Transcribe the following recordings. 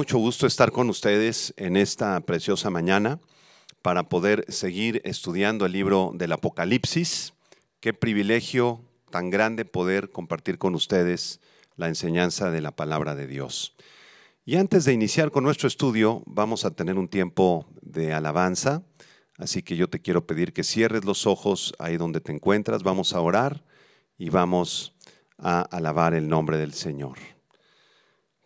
mucho gusto estar con ustedes en esta preciosa mañana para poder seguir estudiando el libro del Apocalipsis. Qué privilegio tan grande poder compartir con ustedes la enseñanza de la palabra de Dios. Y antes de iniciar con nuestro estudio, vamos a tener un tiempo de alabanza, así que yo te quiero pedir que cierres los ojos ahí donde te encuentras. Vamos a orar y vamos a alabar el nombre del Señor.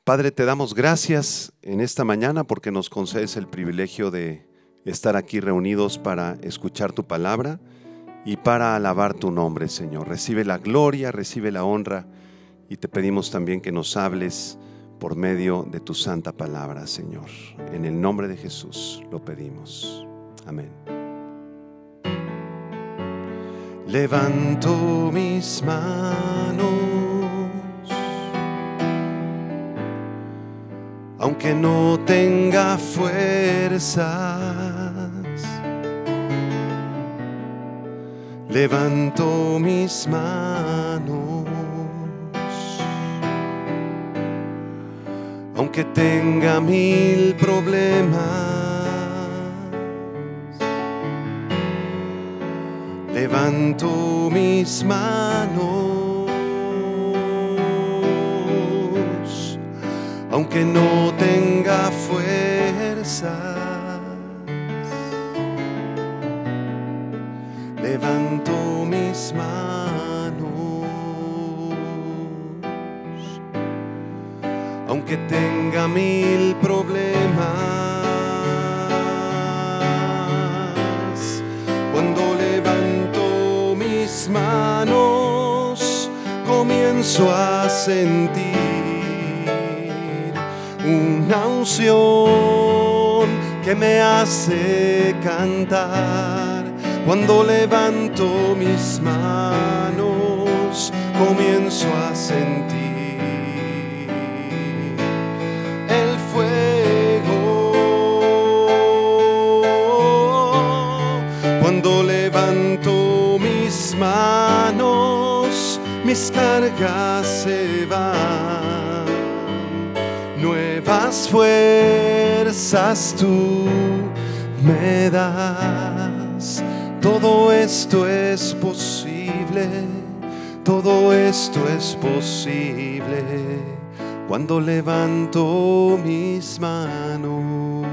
Padre, te damos gracias en esta mañana porque nos concedes el privilegio de estar aquí reunidos para escuchar tu palabra y para alabar tu nombre, Señor. Recibe la gloria, recibe la honra y te pedimos también que nos hables por medio de tu santa palabra, Señor. En el nombre de Jesús lo pedimos. Amén. Levanto mis manos, aunque no tenga fuerzas. Levanto mis manos, aunque tenga 1000 problemas. Levanto mis manos, aunque no tenga fuerzas. Levanto mis manos, aunque tenga 1000 problemas. Cuando levanto mis manos, comienzo a sentir una unción que me hace cantar. Cuando levanto mis manos, comienzo a sentir el fuego. Cuando levanto mis manos, mis cargas se van. Nuevas fuerzas tú me das. Todo esto es posible, todo esto es posible cuando levanto mis manos.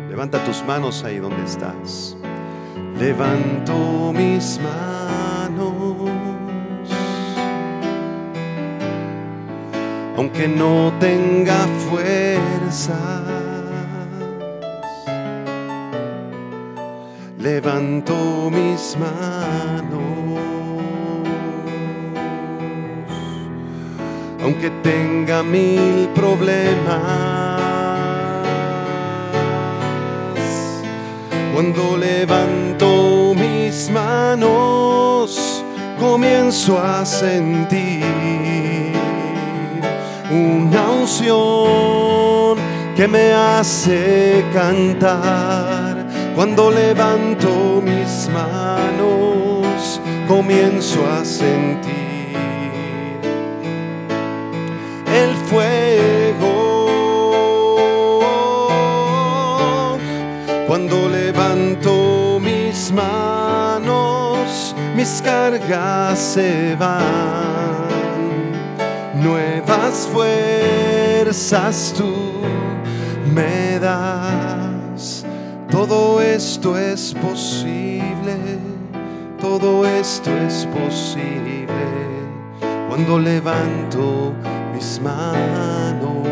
Levanta tus manos ahí donde estás. Levanto mis manos, aunque no tenga fuerza. Levanto mis manos, aunque tenga 1000 problemas. Cuando levanto mis manos, comienzo a sentir una unción que me hace cantar. Cuando levanto mis manos, comienzo a sentir el fuego. Cuando levanto mis manos, mis cargas se van. Nuevas fuerzas tú me das. Todo esto es posible, todo esto es posible cuando levanto mis manos.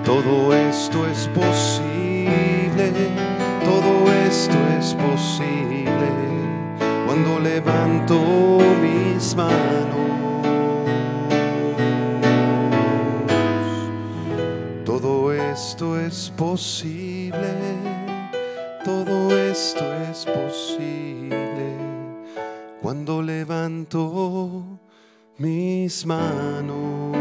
Todo esto es posible, todo esto es posible cuando levanto mis manos. Todo esto es posible, todo esto es posible cuando levanto mis manos.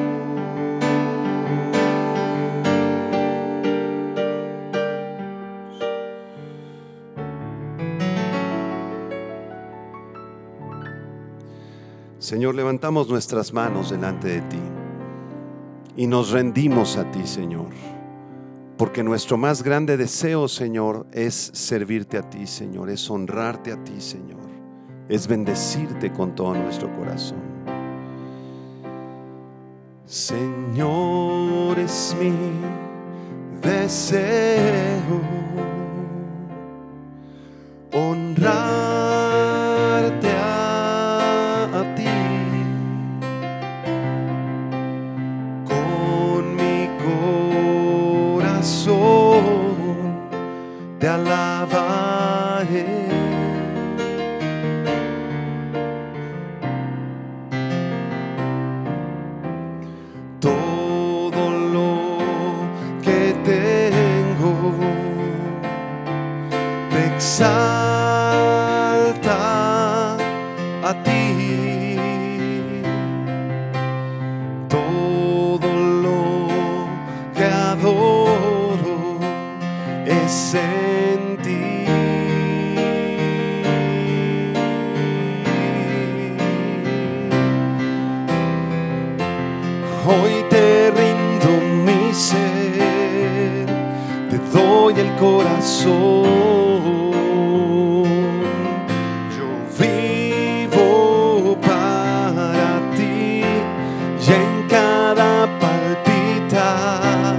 Señor, levantamos nuestras manos delante de ti y nos rendimos a ti, Señor, porque nuestro más grande deseo, Señor, es servirte a ti, Señor, es honrarte a ti, Señor, es bendecirte con todo nuestro corazón. Señor, es mi deseo honrarte a ti. Con mi corazón te alabaré. Todo lo que tengo te exalta a ti. Todo lo que adoro es en ti. Hoy te rindo mi ser, te doy el corazón. Yo vivo para ti y en cada palpitar,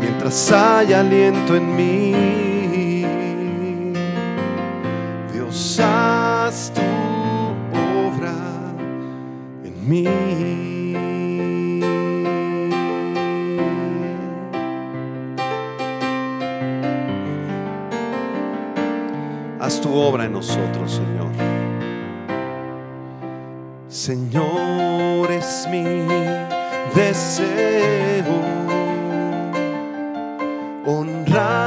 mientras hay aliento en mí, Dios, haz tu obra en mí. Haz tu obra en nosotros, Señor. Señor, es mi deseo honrarte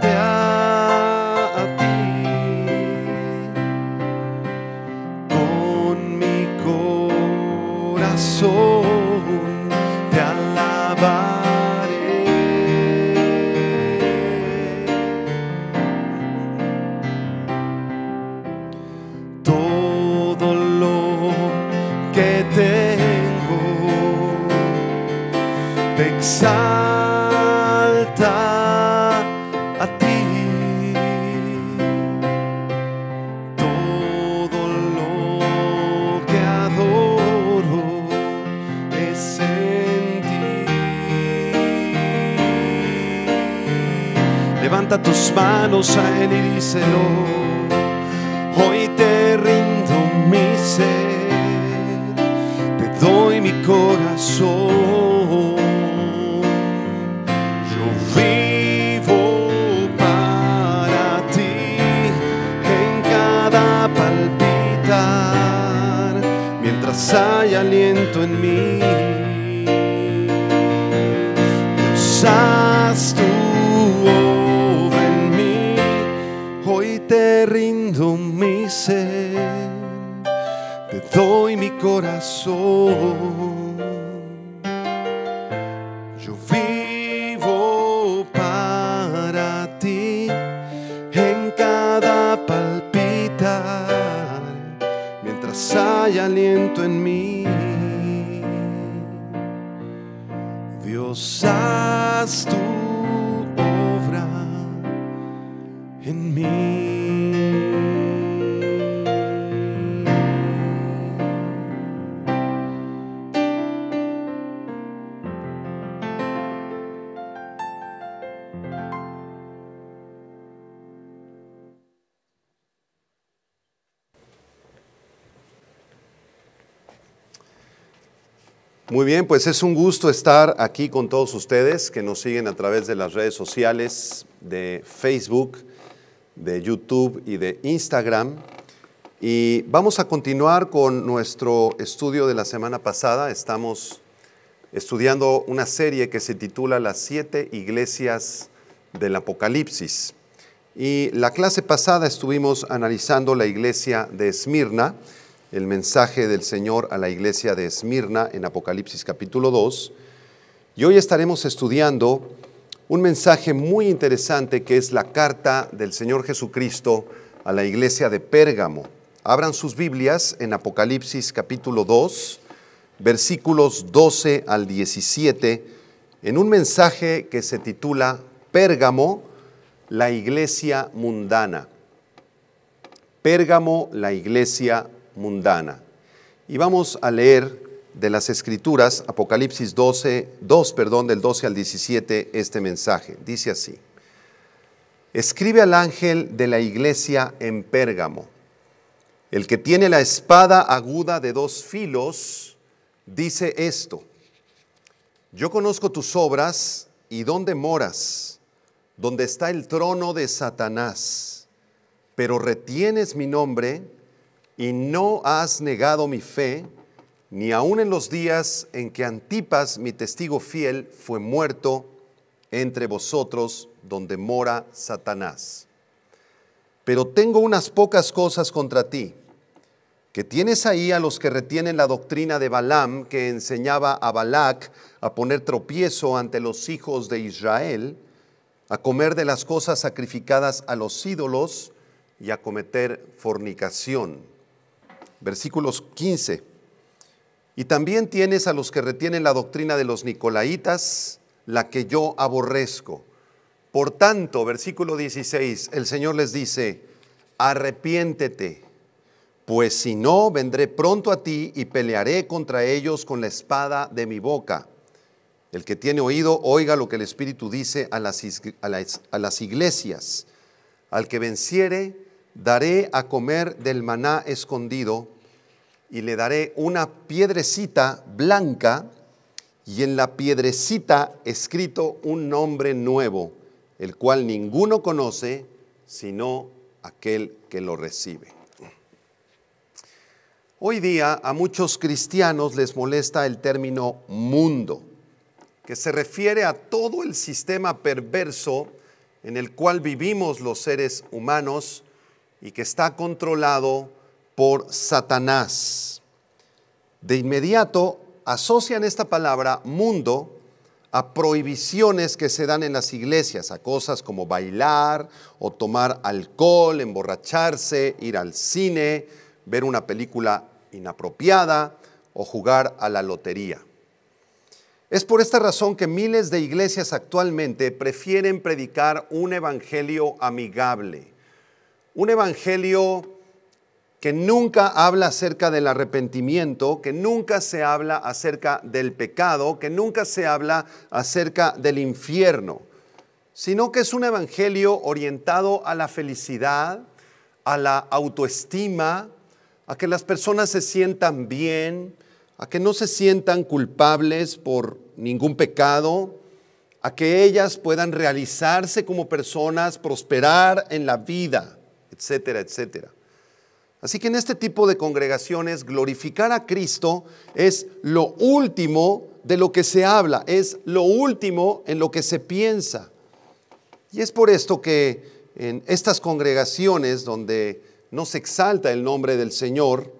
a ti. Con mi corazón te alabaré. Todo lo que tengo te exalta a ti. Todo lo que adoro es en ti. Levanta tus manos a Él y díselo: hoy te rindo mi ser, te doy mi corazón. Yo vivo para ti en cada palpitar, mientras hay aliento en mí. Dios, haz tu obra en mí. Hoy te rindo mi ser, te doy mi corazón. Yo vivo para ti en cada palpitar, mientras hay aliento en mí. Dios, haz tu obra en mí. Muy bien, pues es un gusto estar aquí con todos ustedes que nos siguen a través de las redes sociales, de Facebook, de YouTube y de Instagram. Y vamos a continuar con nuestro estudio de la semana pasada. Estamos estudiando una serie que se titula Las 7 iglesias del Apocalipsis. Y la clase pasada estuvimos analizando la iglesia de Esmirna, el mensaje del Señor a la iglesia de Esmirna en Apocalipsis capítulo 2. Y hoy estaremos estudiando un mensaje muy interesante que es la carta del Señor Jesucristo a la iglesia de Pérgamo. Abran sus Biblias en Apocalipsis capítulo 2, versículos 12 al 17, en un mensaje que se titula Pérgamo, la iglesia mundana. Pérgamo, la iglesia mundana. Y vamos a leer de las Escrituras, Apocalipsis 2, del 12 al 17, este mensaje. Dice así: Escribe al ángel de la iglesia en Pérgamo, el que tiene la espada aguda de 2 filos, dice esto: Yo conozco tus obras y dónde moras, donde está el trono de Satanás, pero retienes mi nombre y no has negado mi fe, ni aun en los días en que Antipas, mi testigo fiel, fue muerto entre vosotros, donde mora Satanás. Pero tengo unas pocas cosas contra ti, que tienes ahí a los que retienen la doctrina de Balaam, que enseñaba a Balac a poner tropiezo ante los hijos de Israel, a comer de las cosas sacrificadas a los ídolos y a cometer fornicación. Versículos 15. Y también tienes a los que retienen la doctrina de los Nicolaitas, la que yo aborrezco. Por tanto, versículo 16, el Señor les dice: arrepiéntete, pues si no, vendré pronto a ti y pelearé contra ellos con la espada de mi boca. El que tiene oído, oiga lo que el Espíritu dice a las iglesias. Al que venciere, daré a comer del maná escondido, y le daré una piedrecita blanca, y en la piedrecita escrito un nombre nuevo, el cual ninguno conoce, sino aquel que lo recibe. Hoy día a muchos cristianos les molesta el término mundo, que se refiere a todo el sistema perverso en el cual vivimos los seres humanos y que está controlado por Satanás. De inmediato asocian esta palabra mundo a prohibiciones que se dan en las iglesias, a cosas como bailar o tomar alcohol, emborracharse, ir al cine, ver una película inapropiada o jugar a la lotería. Es por esta razón que miles de iglesias actualmente prefieren predicar un evangelio amigable, un evangelio que nunca habla acerca del arrepentimiento, que nunca se habla acerca del pecado, que nunca se habla acerca del infierno, sino que es un evangelio orientado a la felicidad, a la autoestima, a que las personas se sientan bien, a que no se sientan culpables por ningún pecado, a que ellas puedan realizarse como personas, prosperar en la vida, etcétera, etcétera. Así que en este tipo de congregaciones, glorificar a Cristo es lo último de lo que se habla, es lo último en lo que se piensa. Y es por esto que en estas congregaciones donde no se exalta el nombre del Señor,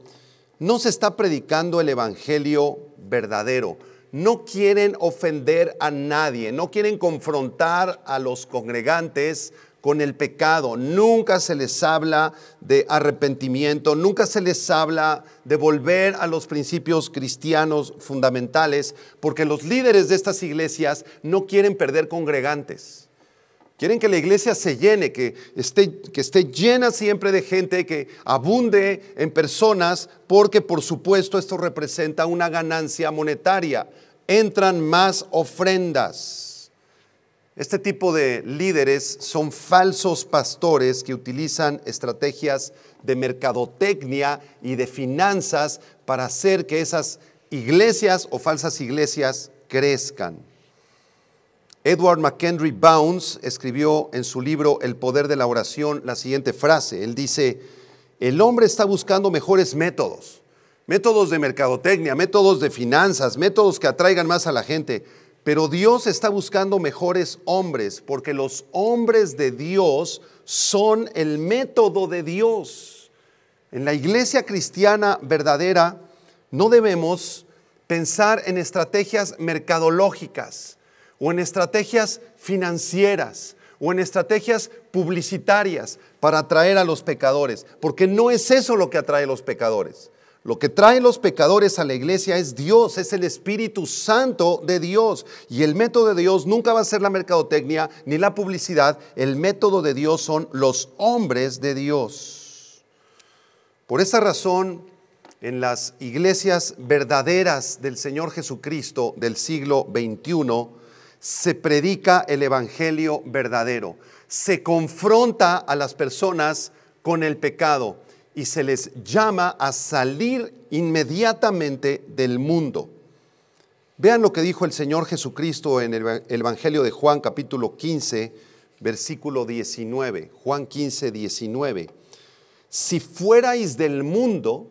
no se está predicando el evangelio verdadero. No quieren ofender a nadie, no quieren confrontar a los congregantes con el pecado. Nunca se les habla de arrepentimiento, nunca se les habla de volver a los principios cristianos fundamentales, porque los líderes de estas iglesias no quieren perder congregantes. Quieren que la iglesia se llene, que esté llena siempre de gente, que abunde en personas, porque por supuesto esto representa una ganancia monetaria. Entran más ofrendas. Este tipo de líderes son falsos pastores que utilizan estrategias de mercadotecnia y de finanzas para hacer que esas iglesias o falsas iglesias crezcan. Edward McHenry Bounds escribió en su libro El poder de la oración la siguiente frase. Él dice: el hombre está buscando mejores métodos de mercadotecnia, métodos de finanzas, métodos que atraigan más a la gente, pero Dios está buscando mejores hombres, porque los hombres de Dios son el método de Dios. En la iglesia cristiana verdadera no debemos pensar en estrategias mercadológicas, o en estrategias financieras, o en estrategias publicitarias para atraer a los pecadores, porque no es eso lo que atrae a los pecadores. Lo que trae los pecadores a la iglesia es Dios, es el Espíritu Santo de Dios. Y el método de Dios nunca va a ser la mercadotecnia ni la publicidad. El método de Dios son los hombres de Dios. Por esa razón, en las iglesias verdaderas del Señor Jesucristo del siglo XXI, se predica el evangelio verdadero. Se confronta a las personas con el pecado y se les llama a salir inmediatamente del mundo. Vean lo que dijo el Señor Jesucristo en el Evangelio de Juan, capítulo 15, versículo 19. Juan 15, 19. Si fuerais del mundo,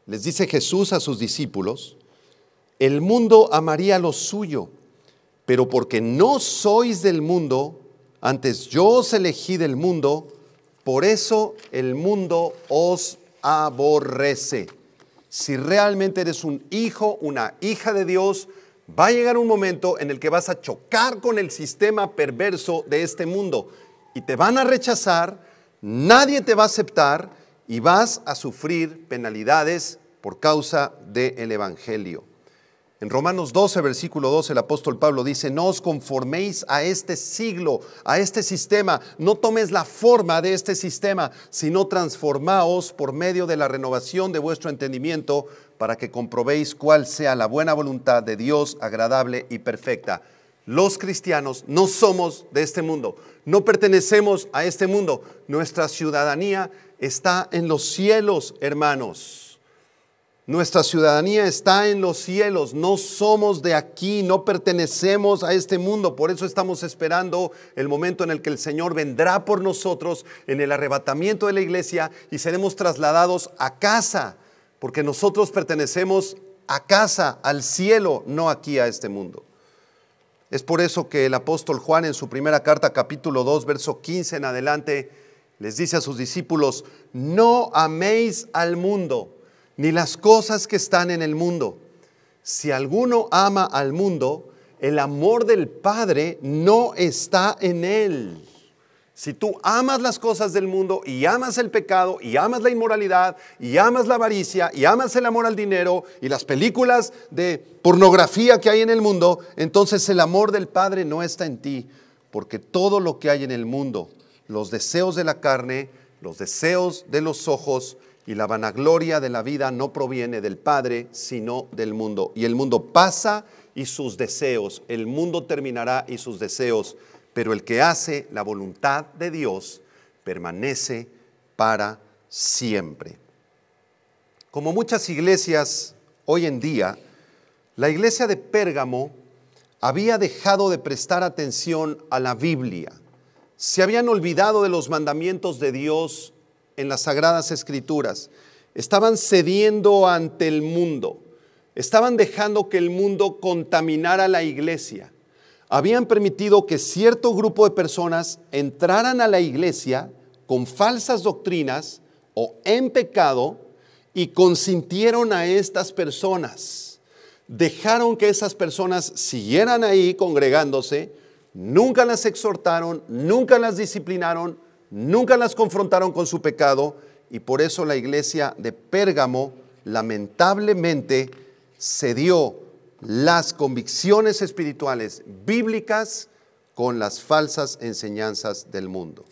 les dice Jesús a sus discípulos, el mundo amaría lo suyo, pero porque no sois del mundo, antes yo os elegí del mundo, por eso el mundo os aborrece. Si realmente eres un hijo, una hija de Dios, va a llegar un momento en el que vas a chocar con el sistema perverso de este mundo y te van a rechazar, nadie te va a aceptar y vas a sufrir penalidades por causa del evangelio. En Romanos 12, versículo 12, el apóstol Pablo dice, no os conforméis a este siglo, a este sistema, no tomes la forma de este sistema, sino transformaos por medio de la renovación de vuestro entendimiento para que comprobéis cuál sea la buena voluntad de Dios, agradable y perfecta. Los cristianos no somos de este mundo, no pertenecemos a este mundo. Nuestra ciudadanía está en los cielos, hermanos. Nuestra ciudadanía está en los cielos, no somos de aquí, no pertenecemos a este mundo. Por eso estamos esperando el momento en el que el Señor vendrá por nosotros en el arrebatamiento de la iglesia y seremos trasladados a casa, porque nosotros pertenecemos a casa, al cielo, no aquí a este mundo. Es por eso que el apóstol Juan en su primera carta, capítulo 2, verso 15 en adelante, les dice a sus discípulos, no améis al mundo, ni las cosas que están en el mundo. Si alguno ama al mundo, el amor del Padre no está en él. Si tú amas las cosas del mundo y amas el pecado y amas la inmoralidad y amas la avaricia y amas el amor al dinero y las películas de pornografía que hay en el mundo, entonces el amor del Padre no está en ti, porque todo lo que hay en el mundo, los deseos de la carne, los deseos de los ojos y la vanagloria de la vida no proviene del Padre, sino del mundo. Y el mundo pasa y sus deseos, el mundo terminará y sus deseos, pero el que hace la voluntad de Dios permanece para siempre. Como muchas iglesias hoy en día, la iglesia de Pérgamo había dejado de prestar atención a la Biblia. Se habían olvidado de los mandamientos de Dios en las Sagradas Escrituras. Estaban cediendo ante el mundo. Estaban dejando que el mundo contaminara la iglesia. Habían permitido que cierto grupo de personas entraran a la iglesia con falsas doctrinas o en pecado y consintieron a estas personas. Dejaron que esas personas siguieran ahí congregándose, nunca las exhortaron, nunca las disciplinaron, nunca las confrontaron con su pecado y por eso la iglesia de Pérgamo lamentablemente cedió las convicciones espirituales bíblicas con las falsas enseñanzas del mundo.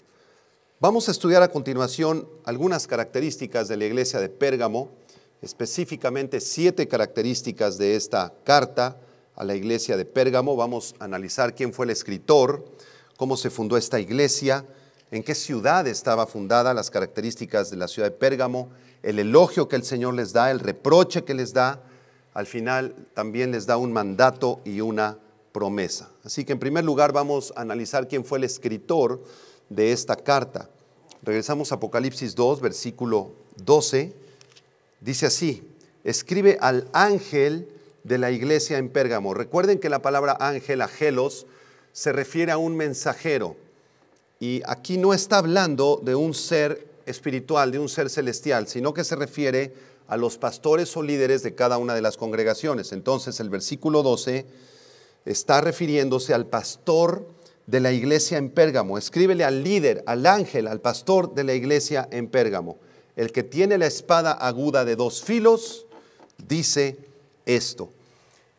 Vamos a estudiar a continuación algunas características de la iglesia de Pérgamo, específicamente 7 características de esta carta a la iglesia de Pérgamo. Vamos a analizar quién fue el escritor, cómo se fundó esta iglesia, en qué ciudad estaba fundada, las características de la ciudad de Pérgamo, el elogio que el Señor les da, el reproche que les da. Al final también les da un mandato y una promesa. Así que en primer lugar vamos a analizar quién fue el escritor de esta carta. Regresamos a Apocalipsis 2, versículo 12. Dice así, escribe al ángel de la iglesia en Pérgamo. Recuerden que la palabra ángel, angelos, se refiere a un mensajero. Y aquí no está hablando de un ser espiritual, de un ser celestial, sino que se refiere a los pastores o líderes de cada una de las congregaciones. Entonces el versículo 12 está refiriéndose al pastor de la iglesia en Pérgamo. Escríbele al líder, al ángel, al pastor de la iglesia en Pérgamo. El que tiene la espada aguda de 2 filos, dice esto.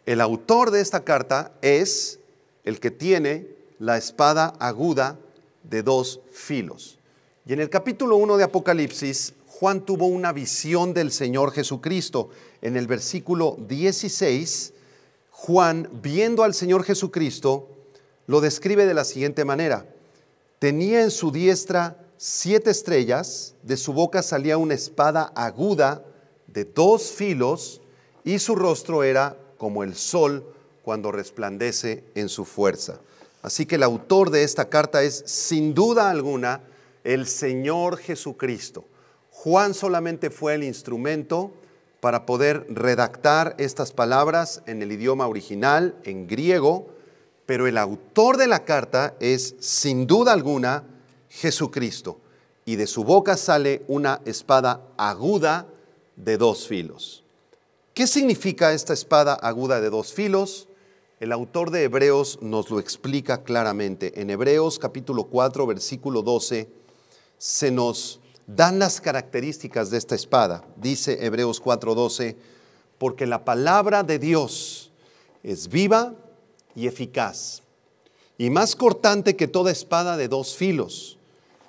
El autor de esta carta es el que tiene la espada aguda de 2 filos. Y en el capítulo 1 de Apocalipsis, Juan tuvo una visión del Señor Jesucristo. En el versículo 16, Juan, viendo al Señor Jesucristo, lo describe de la siguiente manera. Tenía en su diestra 7 estrellas, de su boca salía una espada aguda de 2 filos, y su rostro era como el sol cuando resplandece en su fuerza. Así que el autor de esta carta es, sin duda alguna, el Señor Jesucristo. Juan solamente fue el instrumento para poder redactar estas palabras en el idioma original, en griego, pero el autor de la carta es, sin duda alguna, Jesucristo. Y de su boca sale una espada aguda de 2 filos. ¿Qué significa esta espada aguda de 2 filos? El autor de Hebreos nos lo explica claramente. En Hebreos capítulo 4, versículo 12, se nos dan las características de esta espada. Dice Hebreos 4:12, porque la palabra de Dios es viva y eficaz, y más cortante que toda espada de 2 filos,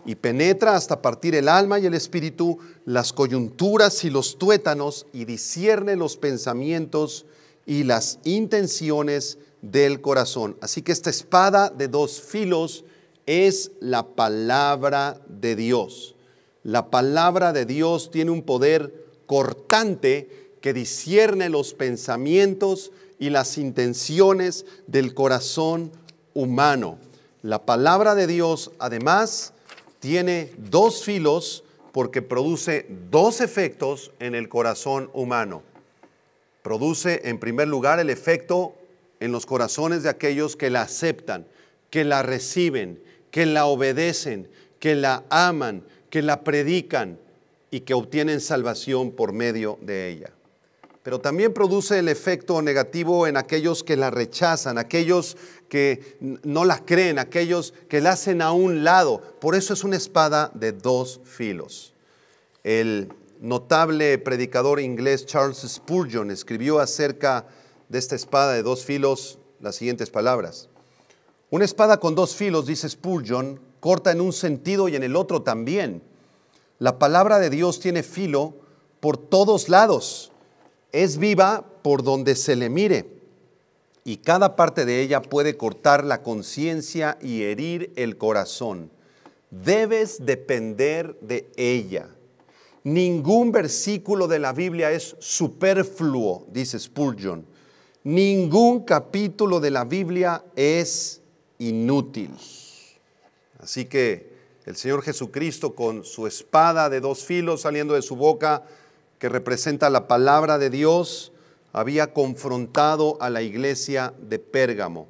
y penetra hasta partir el alma y el espíritu, las coyunturas y los tuétanos, y discierne los pensamientos y las intenciones del corazón. Así que esta espada de 2 filos es la palabra de Dios. La palabra de Dios tiene un poder cortante que discierne los pensamientos y las intenciones del corazón humano. La palabra de Dios, además, tiene 2 filos porque produce 2 efectos en el corazón humano. Produce, en primer lugar, el efecto en los corazones de aquellos que la aceptan, que la reciben, que la obedecen, que la aman, que la predican y que obtienen salvación por medio de ella. Pero también produce el efecto negativo en aquellos que la rechazan, aquellos que no la creen, aquellos que la hacen a un lado. Por eso es una espada de 2 filos. El notable predicador inglés Charles Spurgeon escribió acerca de esta espada de 2 filos las siguientes palabras. Una espada con 2 filos, dice Spurgeon, corta en un sentido y en el otro también. La palabra de Dios tiene filo por todos lados. Es viva por donde se le mire, y cada parte de ella puede cortar la conciencia y herir el corazón. Debes depender de ella. Ningún versículo de la Biblia es superfluo, dice Spurgeon. Ningún capítulo de la Biblia es inútil. Así que el Señor Jesucristo, con su espada de 2 filos saliendo de su boca, que representa la palabra de Dios, había confrontado a la iglesia de Pérgamo.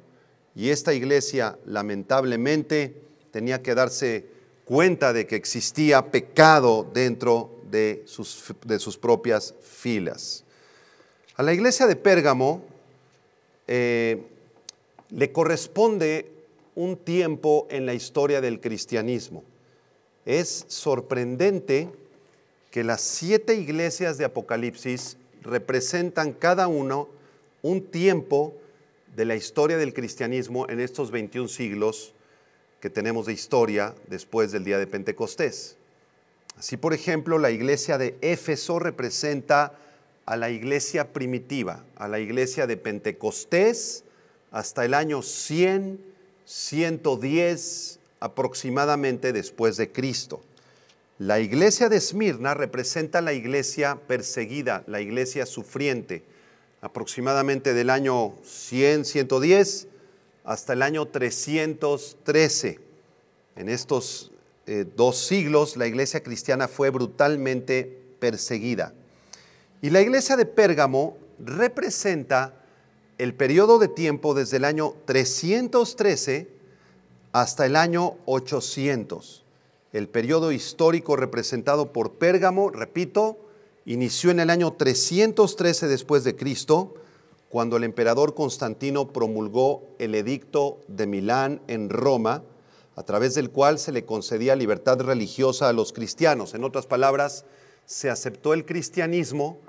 Y esta iglesia, lamentablemente, tenía que darse cuenta de que existía pecado dentro de sus propias filas. A la iglesia de Pérgamo le corresponde un tiempo en la historia del cristianismo. Es sorprendente que las 7 iglesias de Apocalipsis representan cada uno un tiempo de la historia del cristianismo en estos 21 siglos que tenemos de historia después del día de Pentecostés. Así, por ejemplo, la iglesia de Éfeso representa a la iglesia primitiva, a la iglesia de Pentecostés hasta el año 100, 110 aproximadamente después de Cristo. La iglesia de Esmirna representa la iglesia perseguida, la iglesia sufriente, aproximadamente del año 100, 110 hasta el año 313. En estos 2 siglos la iglesia cristiana fue brutalmente perseguida. Y la iglesia de Pérgamo representa el periodo de tiempo desde el año 313 hasta el año 800. El periodo histórico representado por Pérgamo, repito, inició en el año 313 después de Cristo, cuando el emperador Constantino promulgó el Edicto de Milán en Roma, a través del cual se le concedía libertad religiosa a los cristianos. En otras palabras, se aceptó el cristianismo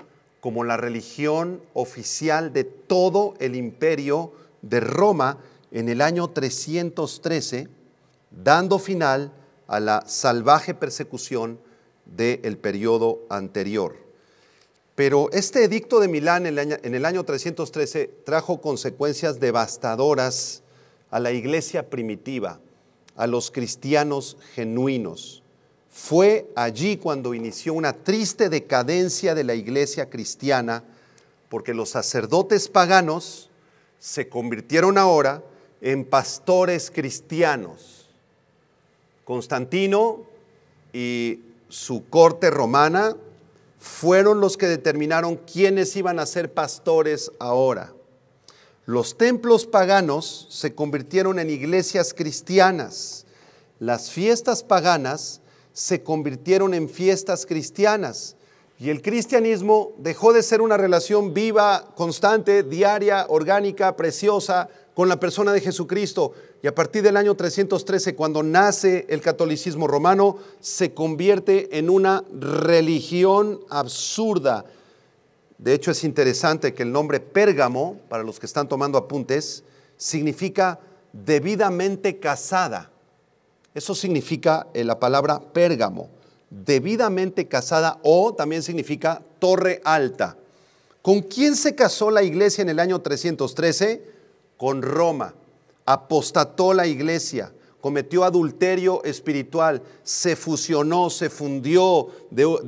como la religión oficial de todo el imperio de Roma en el año 313, dando final a la salvaje persecución del periodo anterior. Pero este edicto de Milán en el año 313 trajo consecuencias devastadoras a la iglesia primitiva, a los cristianos genuinos. Fue allí cuando inició una triste decadencia de la iglesia cristiana, porque los sacerdotes paganos se convirtieron ahora en pastores cristianos. Constantino y su corte romana fueron los que determinaron quiénes iban a ser pastores ahora. Los templos paganos se convirtieron en iglesias cristianas. Las fiestas paganas se convirtieron en fiestas cristianas. Y el cristianismo dejó de ser una relación viva, constante, diaria, orgánica, preciosa con la persona de Jesucristo. Y a partir del año 313, cuando nace el catolicismo romano, se convierte en una religión absurda. De hecho, es interesante que el nombre Pérgamo, para los que están tomando apuntes, significa debidamente casada. Eso significa la palabra Pérgamo, debidamente casada, o también significa torre alta. ¿Con quién se casó la iglesia en el año 313? Con Roma. Apostató la iglesia, cometió adulterio espiritual, se fusionó, se fundió,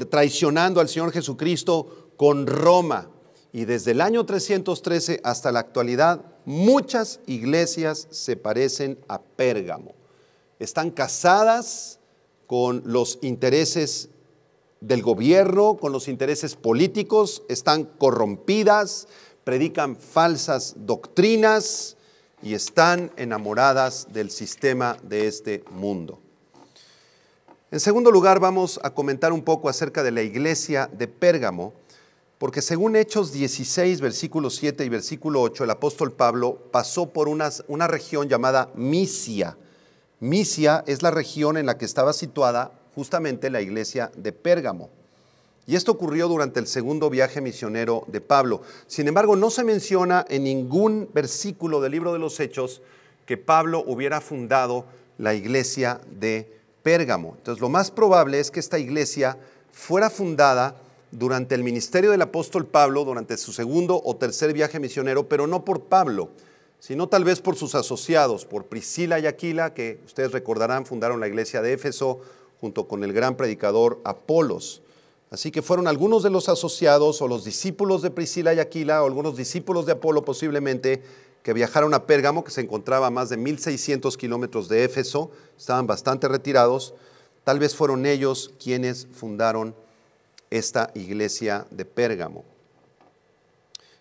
traicionando al Señor Jesucristo con Roma. Y desde el año 313 hasta la actualidad, muchas iglesias se parecen a Pérgamo. Están casadas con los intereses del gobierno, con los intereses políticos, están corrompidas, predican falsas doctrinas y están enamoradas del sistema de este mundo. En segundo lugar, vamos a comentar un poco acerca de la iglesia de Pérgamo, porque según Hechos 16, versículo 7 y versículo 8, el apóstol Pablo pasó por una región llamada Misia. Misia es la región en la que estaba situada justamente la iglesia de Pérgamo. Y esto ocurrió durante el segundo viaje misionero de Pablo. Sin embargo, no se menciona en ningún versículo del libro de los Hechos que Pablo hubiera fundado la iglesia de Pérgamo. Entonces, lo más probable es que esta iglesia fuera fundada durante el ministerio del apóstol Pablo, durante su segundo o tercer viaje misionero, pero no por Pablo, sino tal vez por sus asociados, por Priscila y Aquila, que ustedes recordarán fundaron la iglesia de Éfeso junto con el gran predicador Apolos. Así que fueron algunos de los asociados o los discípulos de Priscila y Aquila o algunos discípulos de Apolo posiblemente que viajaron a Pérgamo, que se encontraba a más de 1,600 kilómetros de Éfeso, estaban bastante retirados. Tal vez fueron ellos quienes fundaron esta iglesia de Pérgamo.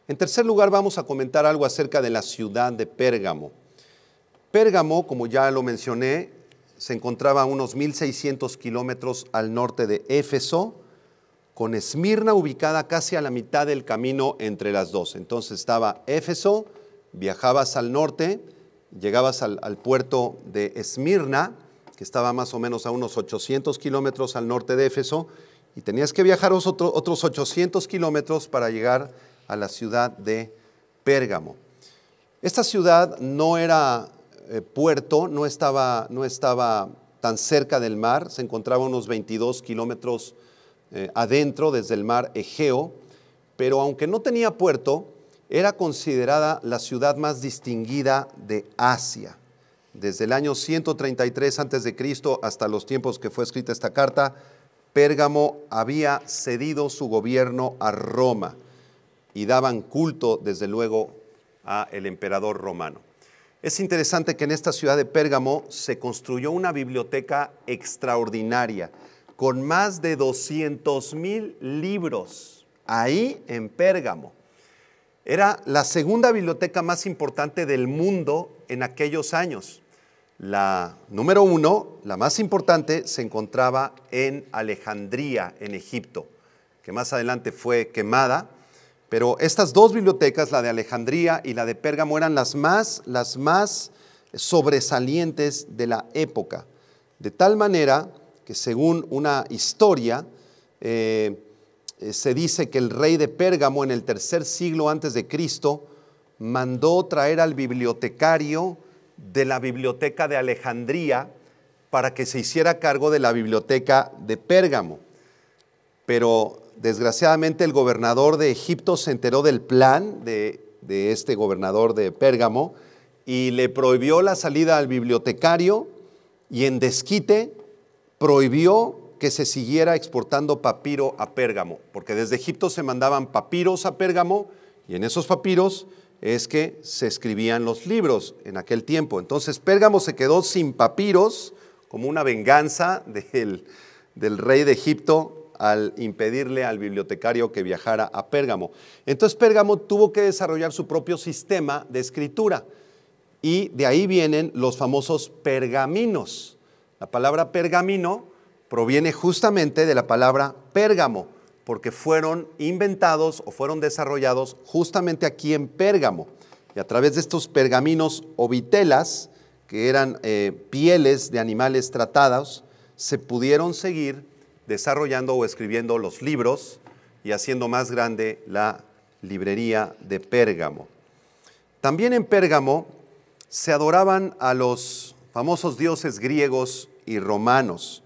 En tercer lugar, vamos a comentar algo acerca de la ciudad de Pérgamo. Pérgamo, como ya lo mencioné, se encontraba a unos 1,600 kilómetros al norte de Éfeso, con Esmirna ubicada casi a la mitad del camino entre las dos. Entonces estaba Éfeso, viajabas al norte, llegabas al puerto de Esmirna, que estaba más o menos a unos 800 kilómetros al norte de Éfeso, y tenías que viajar otros 800 kilómetros para llegar a la ciudad de Pérgamo. Esta ciudad no era puerto, no estaba tan cerca del mar, se encontraba a unos 22 kilómetros adentro desde el mar Egeo, pero aunque no tenía puerto, era considerada la ciudad más distinguida de Asia. Desde el año 133 a.C. hasta los tiempos que fue escrita esta carta, Pérgamo había cedido su gobierno a Roma y daban culto, desde luego, al emperador romano. Es interesante que en esta ciudad de Pérgamo se construyó una biblioteca extraordinaria, con más de 200,000 libros, ahí en Pérgamo. Era la segunda biblioteca más importante del mundo en aquellos años. La número 1, la más importante, se encontraba en Alejandría, en Egipto, que más adelante fue quemada, Pero estas dos bibliotecas, la de Alejandría y la de Pérgamo, eran las más sobresalientes de la época. De tal manera que según una historia, se dice que el rey de Pérgamo en el tercer siglo antes de Cristo mandó traer al bibliotecario de la biblioteca de Alejandría para que se hiciera cargo de la biblioteca de Pérgamo. Pero desgraciadamente el gobernador de Egipto se enteró del plan de este gobernador de Pérgamo y le prohibió la salida al bibliotecario y en desquite prohibió que se siguiera exportando papiro a Pérgamo, porque desde Egipto se mandaban papiros a Pérgamo y en esos papiros es que se escribían los libros en aquel tiempo. Entonces Pérgamo se quedó sin papiros como una venganza del rey de Egipto al impedirle al bibliotecario que viajara a Pérgamo. Entonces Pérgamo tuvo que desarrollar su propio sistema de escritura y de ahí vienen los famosos pergaminos. La palabra pergamino proviene justamente de la palabra Pérgamo, porque fueron inventados o fueron desarrollados justamente aquí en Pérgamo. Y a través de estos pergaminos o vitelas, que eran pieles de animales tratados, se pudieron seguir desarrollando o escribiendo los libros y haciendo más grande la librería de Pérgamo. También en Pérgamo se adoraban a los famosos dioses griegos y romanos.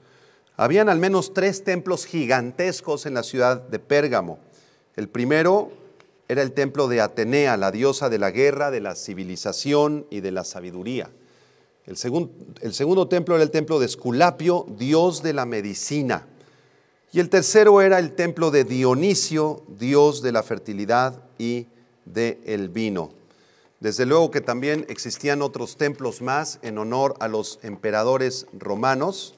Habían al menos 3 templos gigantescos en la ciudad de Pérgamo. El primero era el templo de Atenea, la diosa de la guerra, de la civilización y de la sabiduría. El segundo templo era el templo de Esculapio, dios de la medicina. Y el tercero era el templo de Dionisio, dios de la fertilidad y del vino. Desde luego que también existían otros templos más en honor a los emperadores romanos.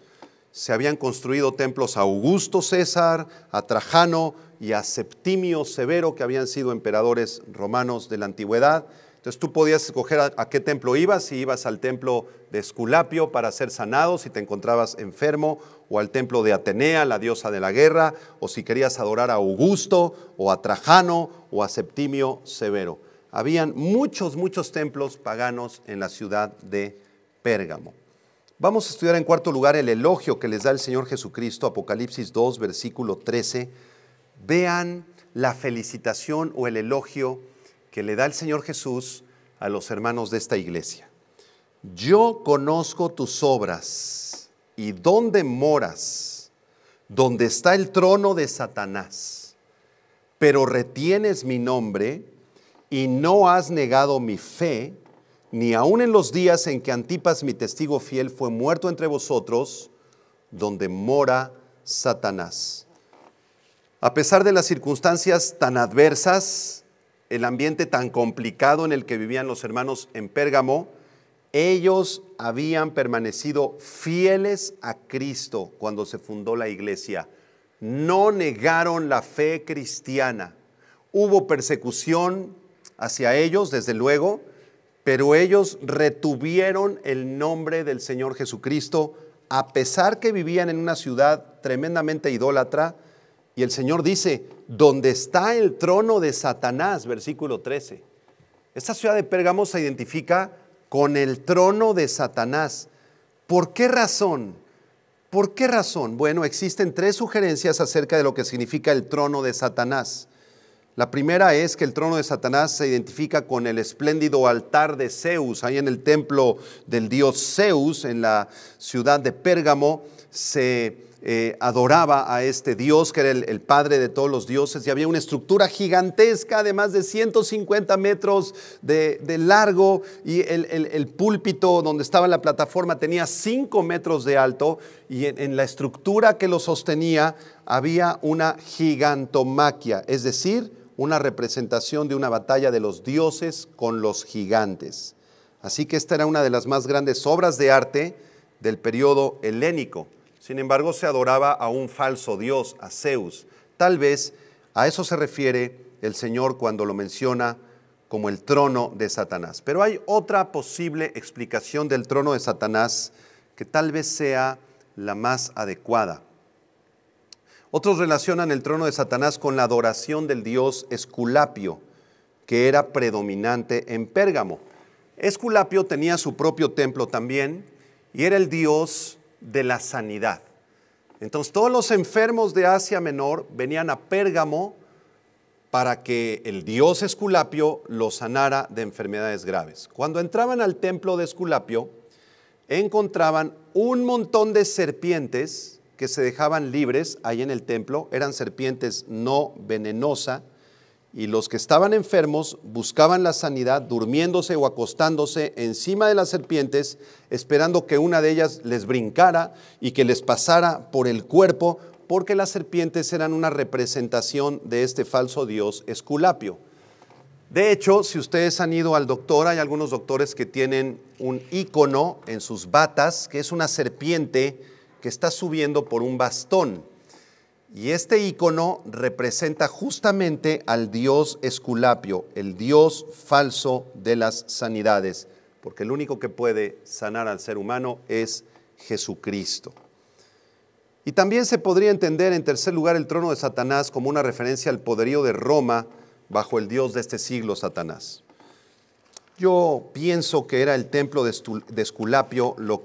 Se habían construido templos a Augusto César, a Trajano y a Septimio Severo, que habían sido emperadores romanos de la antigüedad. Entonces tú podías escoger a qué templo ibas, si ibas al templo de Esculapio para ser sanado, si te encontrabas enfermo, o al templo de Atenea, la diosa de la guerra, o si querías adorar a Augusto, o a Trajano, o a Septimio Severo. Habían muchos templos paganos en la ciudad de Pérgamo. Vamos a estudiar en cuarto lugar el elogio que les da el Señor Jesucristo, Apocalipsis 2, versículo 13. Vean la felicitación o el elogio que le da el Señor Jesús a los hermanos de esta iglesia. Yo conozco tus obras y dónde moras, donde está el trono de Satanás, pero retienes mi nombre y no has negado mi fe, ni aun en los días en que Antipas, mi testigo fiel, fue muerto entre vosotros, donde mora Satanás. A pesar de las circunstancias tan adversas, el ambiente tan complicado en el que vivían los hermanos en Pérgamo, ellos habían permanecido fieles a Cristo cuando se fundó la iglesia. No negaron la fe cristiana. Hubo persecución hacia ellos, desde luego, pero ellos retuvieron el nombre del Señor Jesucristo, a pesar que vivían en una ciudad tremendamente idólatra. Y el Señor dice, ¿dónde está el trono de Satanás? Versículo 13. Esta ciudad de Pérgamo se identifica con el trono de Satanás. ¿Por qué razón? ¿Por qué razón? Bueno, existen 3 sugerencias acerca de lo que significa el trono de Satanás. La primera es que el trono de Satanás se identifica con el espléndido altar de Zeus. Ahí en el templo del dios Zeus, en la ciudad de Pérgamo, se adoraba a este dios que era el padre de todos los dioses, y había una estructura gigantesca de más de 150 metros de largo, y el púlpito donde estaba la plataforma tenía 5 metros de alto, y en la estructura que lo sostenía había una gigantomaquia, es decir, una representación de una batalla de los dioses con los gigantes. Así que esta era una de las más grandes obras de arte del periodo helénico. Sin embargo, se adoraba a un falso dios, a Zeus. Tal vez a eso se refiere el Señor cuando lo menciona como el trono de Satanás. Pero hay otra posible explicación del trono de Satanás que tal vez sea la más adecuada. Otros relacionan el trono de Satanás con la adoración del dios Esculapio, que era predominante en Pérgamo. Esculapio tenía su propio templo también y era el dios de la sanidad. Entonces todos los enfermos de Asia Menor venían a Pérgamo para que el dios Esculapio los sanara de enfermedades graves. Cuando entraban al templo de Esculapio, encontraban un montón de serpientes que se dejaban libres ahí en el templo. Eran serpientes no venenosas, y los que estaban enfermos buscaban la sanidad durmiéndose o acostándose encima de las serpientes, esperando que una de ellas les brincara y que les pasara por el cuerpo, porque las serpientes eran una representación de este falso dios Esculapio. De hecho, si ustedes han ido al doctor, hay algunos doctores que tienen un ícono en sus batas, que es una serpiente que está subiendo por un bastón. Y este ícono representa justamente al dios Esculapio, el dios falso de las sanidades, porque el único que puede sanar al ser humano es Jesucristo. Y también se podría entender, en tercer lugar, el trono de Satanás como una referencia al poderío de Roma bajo el dios de este siglo, Satanás. Yo pienso que era el templo de Esculapio lo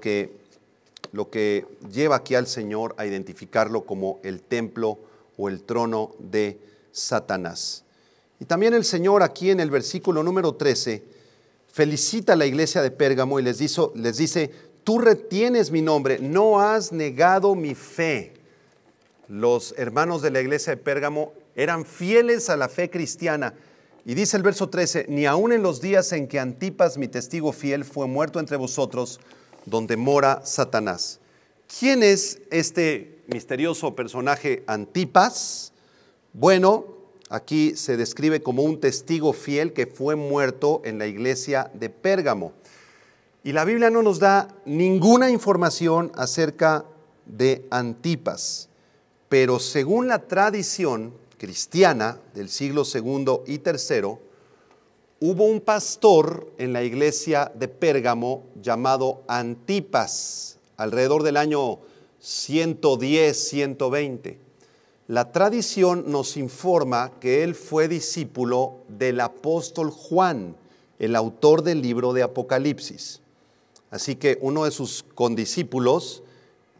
que lleva aquí al Señor a identificarlo como el templo o el trono de Satanás. Y también el Señor aquí en el versículo número 13 felicita a la iglesia de Pérgamo y les dice, tú retienes mi nombre, no has negado mi fe. Los hermanos de la iglesia de Pérgamo eran fieles a la fe cristiana. Y dice el verso 13, ni aun en los días en que Antipas, mi testigo fiel, fue muerto entre vosotros, donde mora Satanás. ¿Quién es este misterioso personaje Antipas? Bueno, aquí se describe como un testigo fiel que fue muerto en la iglesia de Pérgamo. Y la Biblia no nos da ninguna información acerca de Antipas, pero según la tradición cristiana del siglo II y III, hubo un pastor en la iglesia de Pérgamo llamado Antipas, alrededor del año 110, 120. La tradición nos informa que él fue discípulo del apóstol Juan, el autor del libro de Apocalipsis. Así que uno de sus condiscípulos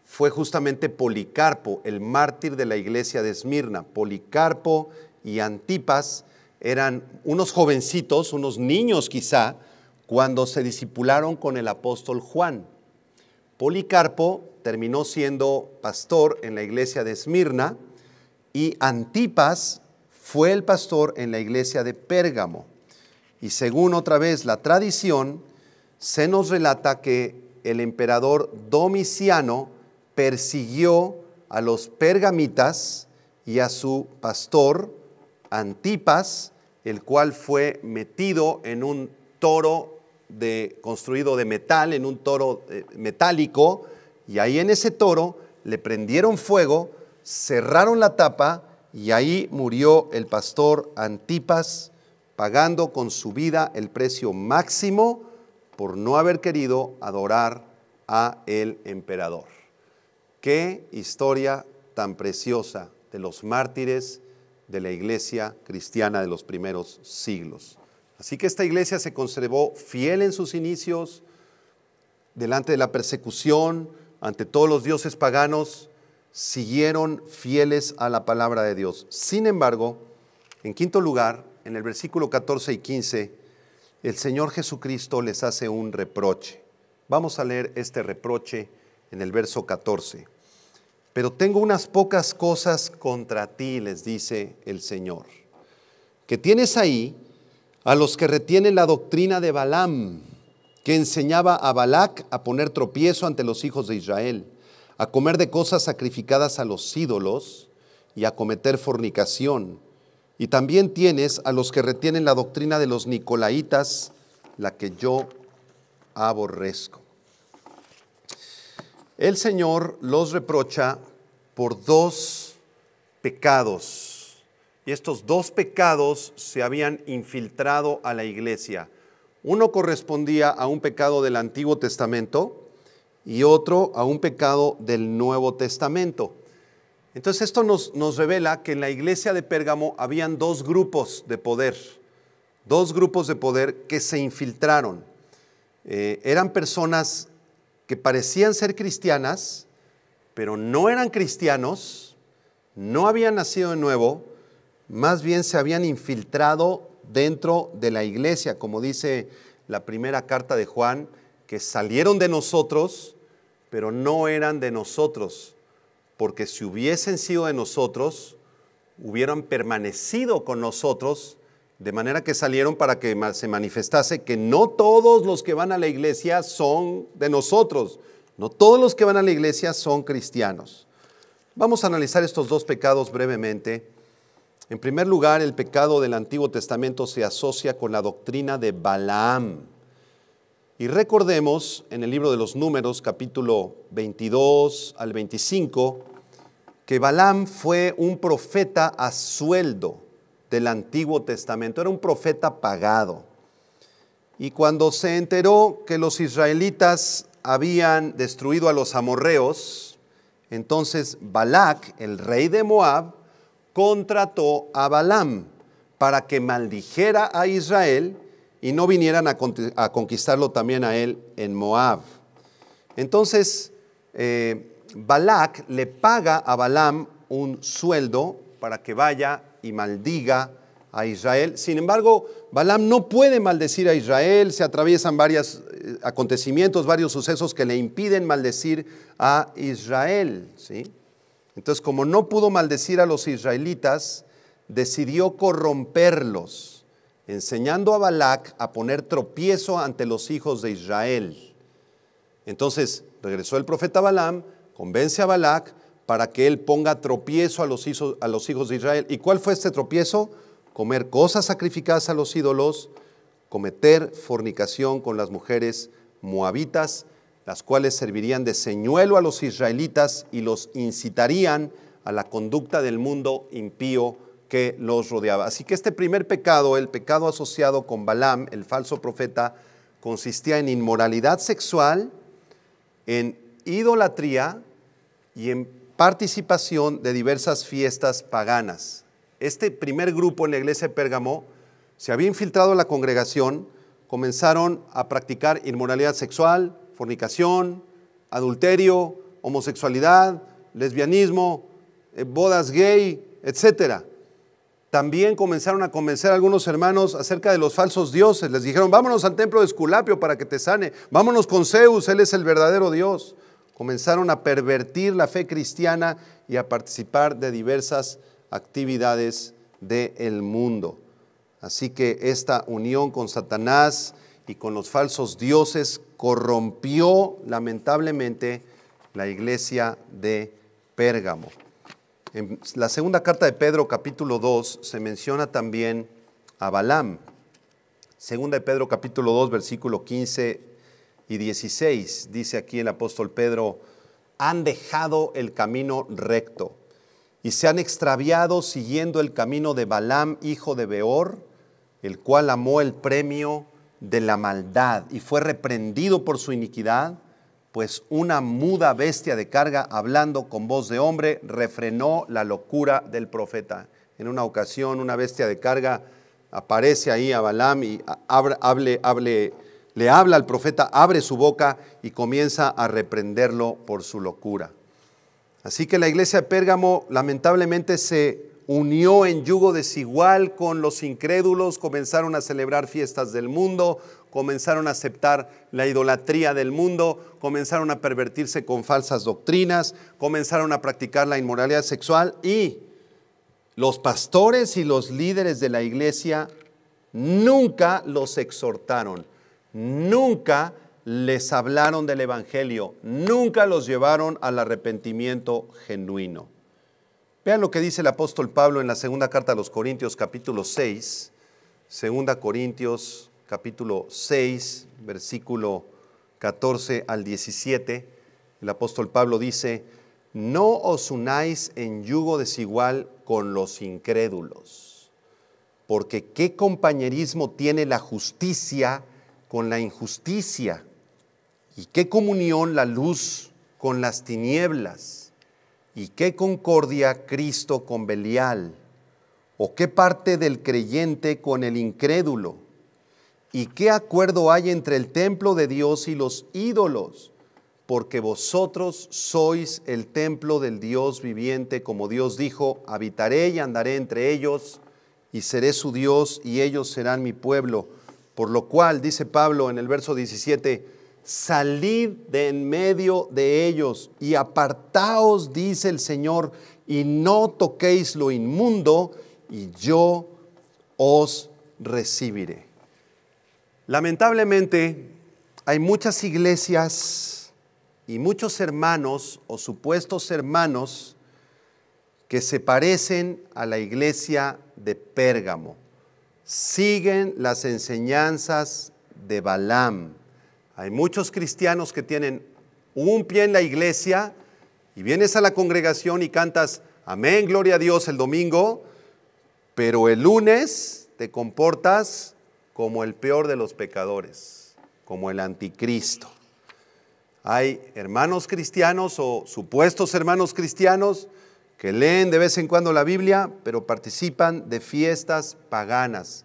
fue justamente Policarpo, el mártir de la iglesia de Esmirna. Policarpo y Antipas eran unos jovencitos, unos niños quizá, cuando se discipularon con el apóstol Juan. Policarpo terminó siendo pastor en la iglesia de Esmirna y Antipas fue el pastor en la iglesia de Pérgamo. Y según otra vez la tradición, se nos relata que el emperador Domiciano persiguió a los pergamitas y a su pastor Antipas, el cual fue metido en un toro construido de metal, en un toro metálico, y ahí en ese toro le prendieron fuego, cerraron la tapa y ahí murió el pastor Antipas, pagando con su vida el precio máximo por no haber querido adorar a el emperador. Qué historia tan preciosa de los mártires de la iglesia cristiana de los primeros siglos. Así que esta iglesia se conservó fiel en sus inicios, delante de la persecución, ante todos los dioses paganos, siguieron fieles a la palabra de Dios. Sin embargo, en quinto lugar, en el versículo 14 y 15, el Señor Jesucristo les hace un reproche. Vamos a leer este reproche en el verso 14. Pero tengo unas pocas cosas contra ti, les dice el Señor, que tienes ahí a los que retienen la doctrina de Balaam, que enseñaba a Balac a poner tropiezo ante los hijos de Israel, a comer de cosas sacrificadas a los ídolos y a cometer fornicación. Y también tienes a los que retienen la doctrina de los nicolaitas, la que yo aborrezco. El Señor los reprocha por dos pecados. Y estos dos pecados se habían infiltrado a la iglesia. Uno correspondía a un pecado del Antiguo Testamento y otro a un pecado del Nuevo Testamento. Entonces esto nos revela que en la iglesia de Pérgamo habían dos grupos de poder que se infiltraron. Eran personas que parecían ser cristianas, pero no eran cristianos, no habían nacido de nuevo, más bien se habían infiltrado dentro de la iglesia, como dice la primera carta de Juan, que salieron de nosotros, pero no eran de nosotros, porque si hubiesen sido de nosotros, hubieran permanecido con nosotros, de manera que salieron para que se manifestase que no todos los que van a la iglesia son de nosotros, no todos los que van a la iglesia son cristianos. Vamos a analizar estos dos pecados brevemente. En primer lugar, el pecado del Antiguo Testamento se asocia con la doctrina de Balaam. Y recordemos en el libro de los Números, capítulo 22 al 25, que Balaam fue un profeta a sueldo del Antiguo Testamento, era un profeta pagado. Y cuando se enteró que los israelitas habían destruido a los amorreos, entonces Balac, el rey de Moab, contrató a Balaam para que maldijera a Israel y no vinieran a conquistarlo también a él en Moab. Entonces, Balac le paga a Balaam un sueldo para que vaya y maldiga a Israel. Sin embargo, Balaam no puede maldecir a Israel, se atraviesan varios acontecimientos, varios sucesos que le impiden maldecir a Israel, ¿sí? Entonces, como no pudo maldecir a los israelitas, decidió corromperlos, enseñando a Balac a poner tropiezo ante los hijos de Israel. Entonces, regresó el profeta Balaam, convence a Balac para que él ponga tropiezo a los hijos de Israel. ¿Y cuál fue este tropiezo? Comer cosas sacrificadas a los ídolos, cometer fornicación con las mujeres moabitas, las cuales servirían de señuelo a los israelitas y los incitarían a la conducta del mundo impío que los rodeaba. Así que este primer pecado, el pecado asociado con Balaam, el falso profeta, consistía en inmoralidad sexual, en idolatría y en participación de diversas fiestas paganas. Este primer grupo en la iglesia de Pérgamo se había infiltrado en la congregación, comenzaron a practicar inmoralidad sexual, fornicación, adulterio, homosexualidad, lesbianismo, bodas gay, etc. También comenzaron a convencer a algunos hermanos acerca de los falsos dioses. Les dijeron, vámonos al templo de Esculapio para que te sane, vámonos con Zeus, él es el verdadero Dios. Comenzaron a pervertir la fe cristiana y a participar de diversas actividades del mundo. Así que esta unión con Satanás y con los falsos dioses corrompió lamentablemente la iglesia de Pérgamo. En la segunda carta de Pedro, capítulo 2, se menciona también a Balaam. Segunda de Pedro, capítulo 2, versículo 15 y 16, dice aquí el apóstol Pedro, han dejado el camino recto y se han extraviado siguiendo el camino de Balaam, hijo de Beor, el cual amó el premio de la maldad y fue reprendido por su iniquidad, pues una muda bestia de carga, hablando con voz de hombre, refrenó la locura del profeta. En una ocasión, una bestia de carga aparece ahí a Balaam y le habla al profeta, abre su boca y comienza a reprenderlo por su locura. Así que la iglesia de Pérgamo lamentablemente se unió en yugo desigual con los incrédulos, comenzaron a celebrar fiestas del mundo, comenzaron a aceptar la idolatría del mundo, comenzaron a pervertirse con falsas doctrinas, comenzaron a practicar la inmoralidad sexual y los pastores y los líderes de la iglesia nunca los exhortaron, nunca les hablaron del evangelio, nunca los llevaron al arrepentimiento genuino. Vean lo que dice el apóstol Pablo en la segunda carta a los Corintios, capítulo 6, segunda Corintios, capítulo 6, versículo 14 al 17. El apóstol Pablo dice, no os unáis en yugo desigual con los incrédulos, porque ¿qué compañerismo tiene la justicia con la injusticia? ¿Y qué comunión la luz con las tinieblas? ¿Y qué concordia Cristo con Belial? ¿O qué parte del creyente con el incrédulo? ¿Y qué acuerdo hay entre el templo de Dios y los ídolos? Porque vosotros sois el templo del Dios viviente, como Dios dijo, habitaré y andaré entre ellos, y seré su Dios, y ellos serán mi pueblo. Por lo cual, dice Pablo en el verso 17, salid de en medio de ellos, y apartaos, dice el Señor, y no toquéis lo inmundo, y yo os recibiré. Lamentablemente, hay muchas iglesias y muchos hermanos o supuestos hermanos que se parecen a la iglesia de Pérgamo. Siguen las enseñanzas de Balaam. Hay muchos cristianos que tienen un pie en la iglesia y vienes a la congregación y cantas amén, gloria a Dios el domingo, pero el lunes te comportas como el peor de los pecadores, como el anticristo. Hay hermanos cristianos o supuestos hermanos cristianos que leen de vez en cuando la Biblia, pero participan de fiestas paganas,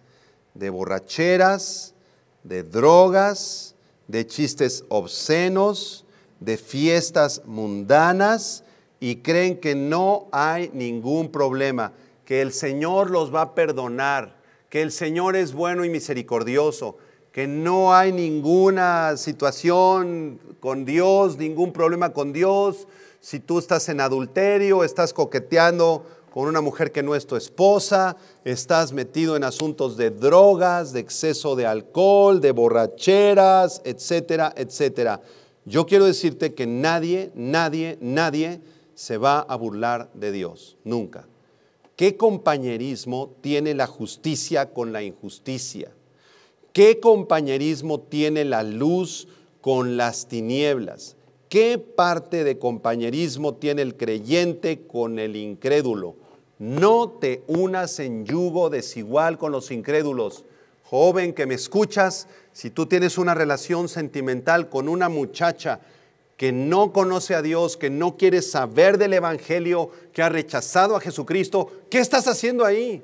de borracheras, de drogas, de chistes obscenos, de fiestas mundanas, y creen que no hay ningún problema, que el Señor los va a perdonar, que el Señor es bueno y misericordioso, que no hay ninguna situación con Dios, ningún problema con Dios. Si tú estás en adulterio, estás coqueteando con una mujer que no es tu esposa, estás metido en asuntos de drogas, de exceso de alcohol, de borracheras, etcétera, etcétera. Yo quiero decirte que nadie se va a burlar de Dios, nunca. ¿Qué compañerismo tiene la justicia con la injusticia? ¿Qué compañerismo tiene la luz con las tinieblas? ¿Qué parte de compañerismo tiene el creyente con el incrédulo? No te unas en yugo desigual con los incrédulos. Joven que me escuchas, si tú tienes una relación sentimental con una muchacha que no conoce a Dios, que no quiere saber del Evangelio, que ha rechazado a Jesucristo, ¿qué estás haciendo ahí?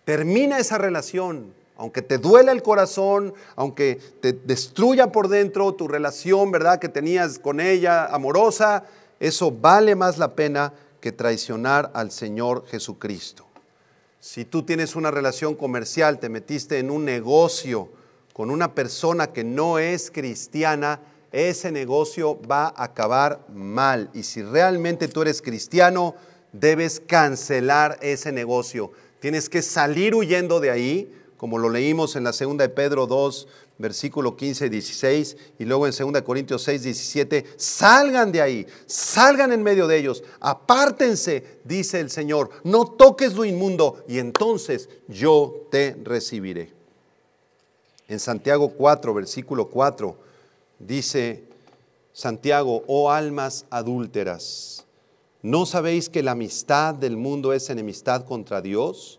Termina esa relación. Aunque te duela el corazón, aunque te destruya por dentro tu relación, ¿verdad?, que tenías con ella amorosa, eso vale más la pena que traicionar al Señor Jesucristo. Si tú tienes una relación comercial, te metiste en un negocio con una persona que no es cristiana, ese negocio va a acabar mal. Y si realmente tú eres cristiano, debes cancelar ese negocio. Tienes que salir huyendo de ahí, como lo leímos en la segunda de Pedro 2, versículo 15 y 16, y luego en 2 Corintios 6, 17, salgan de ahí, salgan en medio de ellos, apártense, dice el Señor, no toques lo inmundo, y entonces yo te recibiré. En Santiago 4, versículo 4, dice Santiago, oh almas adúlteras, ¿no sabéis que la amistad del mundo es enemistad contra Dios?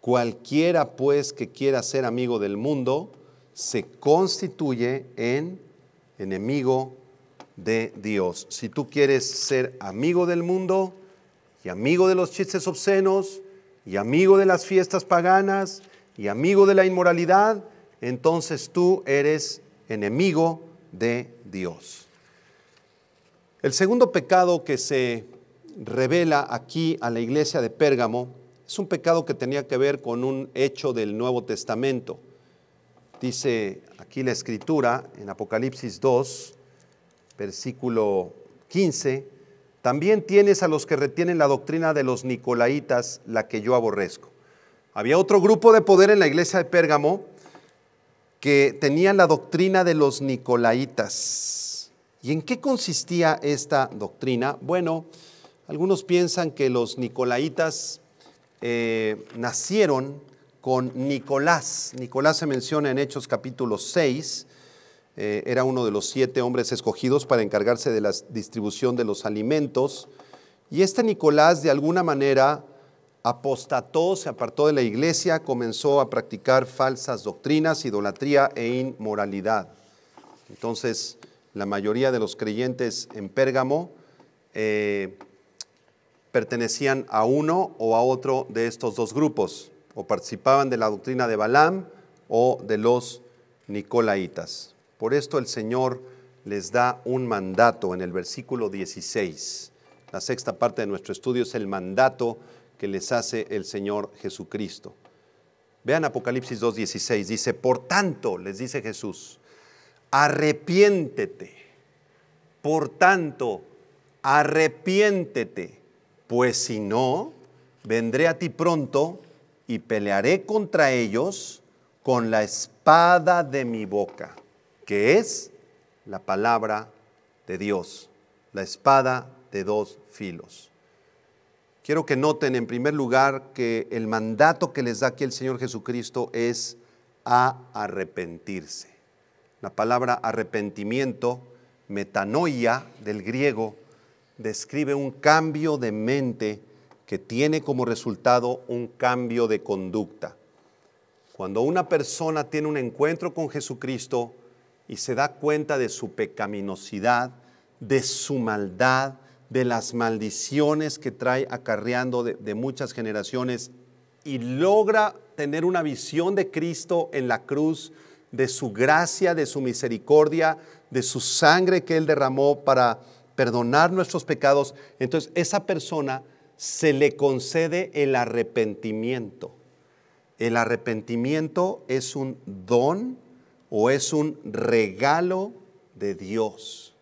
Cualquiera pues que quiera ser amigo del mundo se constituye en enemigo de Dios. Si tú quieres ser amigo del mundo y amigo de los chistes obscenos y amigo de las fiestas paganas y amigo de la inmoralidad, entonces tú eres enemigo de Dios. El segundo pecado que se revela aquí a la iglesia de Pérgamo es un pecado que tenía que ver con un hecho del Nuevo Testamento. Dice aquí la Escritura en Apocalipsis 2, versículo 15, también tienes a los que retienen la doctrina de los Nicolaitas, la que yo aborrezco. Había otro grupo de poder en la iglesia de Pérgamo que tenían la doctrina de los Nicolaitas. ¿Y en qué consistía esta doctrina? Bueno, algunos piensan que los Nicolaitas nacieron con Nicolás. Nicolás se menciona en Hechos capítulo 6, era uno de los 7 hombres escogidos para encargarse de la distribución de los alimentos, y este Nicolás de alguna manera apostató, se apartó de la iglesia, comenzó a practicar falsas doctrinas, idolatría e inmoralidad. Entonces la mayoría de los creyentes en Pérgamo pertenecían a uno o a otro de estos dos grupos, o participaban de la doctrina de Balaam o de los Nicolaitas. Por esto el Señor les da un mandato en el versículo 16. La sexta parte de nuestro estudio es el mandato que les hace el Señor Jesucristo. Vean Apocalipsis 2:16, dice, por tanto, les dice Jesús, arrepiéntete, por tanto, arrepiéntete, pues si no, vendré a ti pronto y pelearé contra ellos con la espada de mi boca, que es la palabra de Dios, la espada de dos filos. Quiero que noten en primer lugar que el mandato que les da aquí el Señor Jesucristo es a arrepentirse. La palabra arrepentimiento, metanoia del griego, describe un cambio de mente que tiene como resultado un cambio de conducta. Cuando una persona tiene un encuentro con Jesucristo y se da cuenta de su pecaminosidad, de su maldad, de las maldiciones que trae acarreando de muchas generaciones y logra tener una visión de Cristo en la cruz, de su gracia, de su misericordia, de su sangre que Él derramó para perdonar nuestros pecados, entonces esa persona se le concede el arrepentimiento. El arrepentimiento es un don o es un regalo de Dios.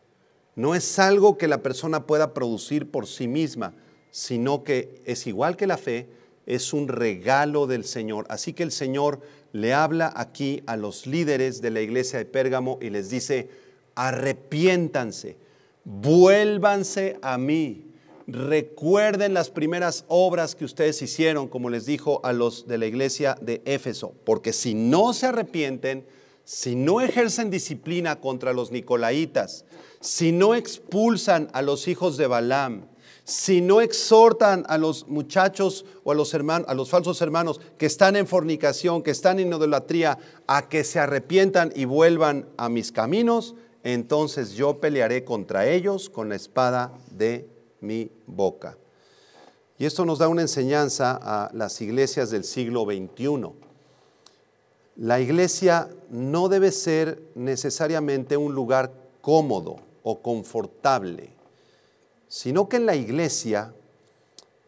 No es algo que la persona pueda producir por sí misma, sino que es igual que la fe, es un regalo del Señor. Así que el Señor le habla aquí a los líderes de la iglesia de Pérgamo y les dice, arrepiéntanse, vuélvanse a mí, recuerden las primeras obras que ustedes hicieron, como les dijo a los de la iglesia de Éfeso, porque si no se arrepienten, si no ejercen disciplina contra los Nicolaitas, si no expulsan a los hijos de Balaam, si no exhortan a los muchachos o a los hermanos, a los falsos hermanos que están en fornicación, que están en idolatría, a que se arrepientan y vuelvan a mis caminos, entonces yo pelearé contra ellos con la espada de mi boca. Y esto nos da una enseñanza a las iglesias del siglo XXI. La iglesia no debe ser necesariamente un lugar cómodo o confortable, sino que en la iglesia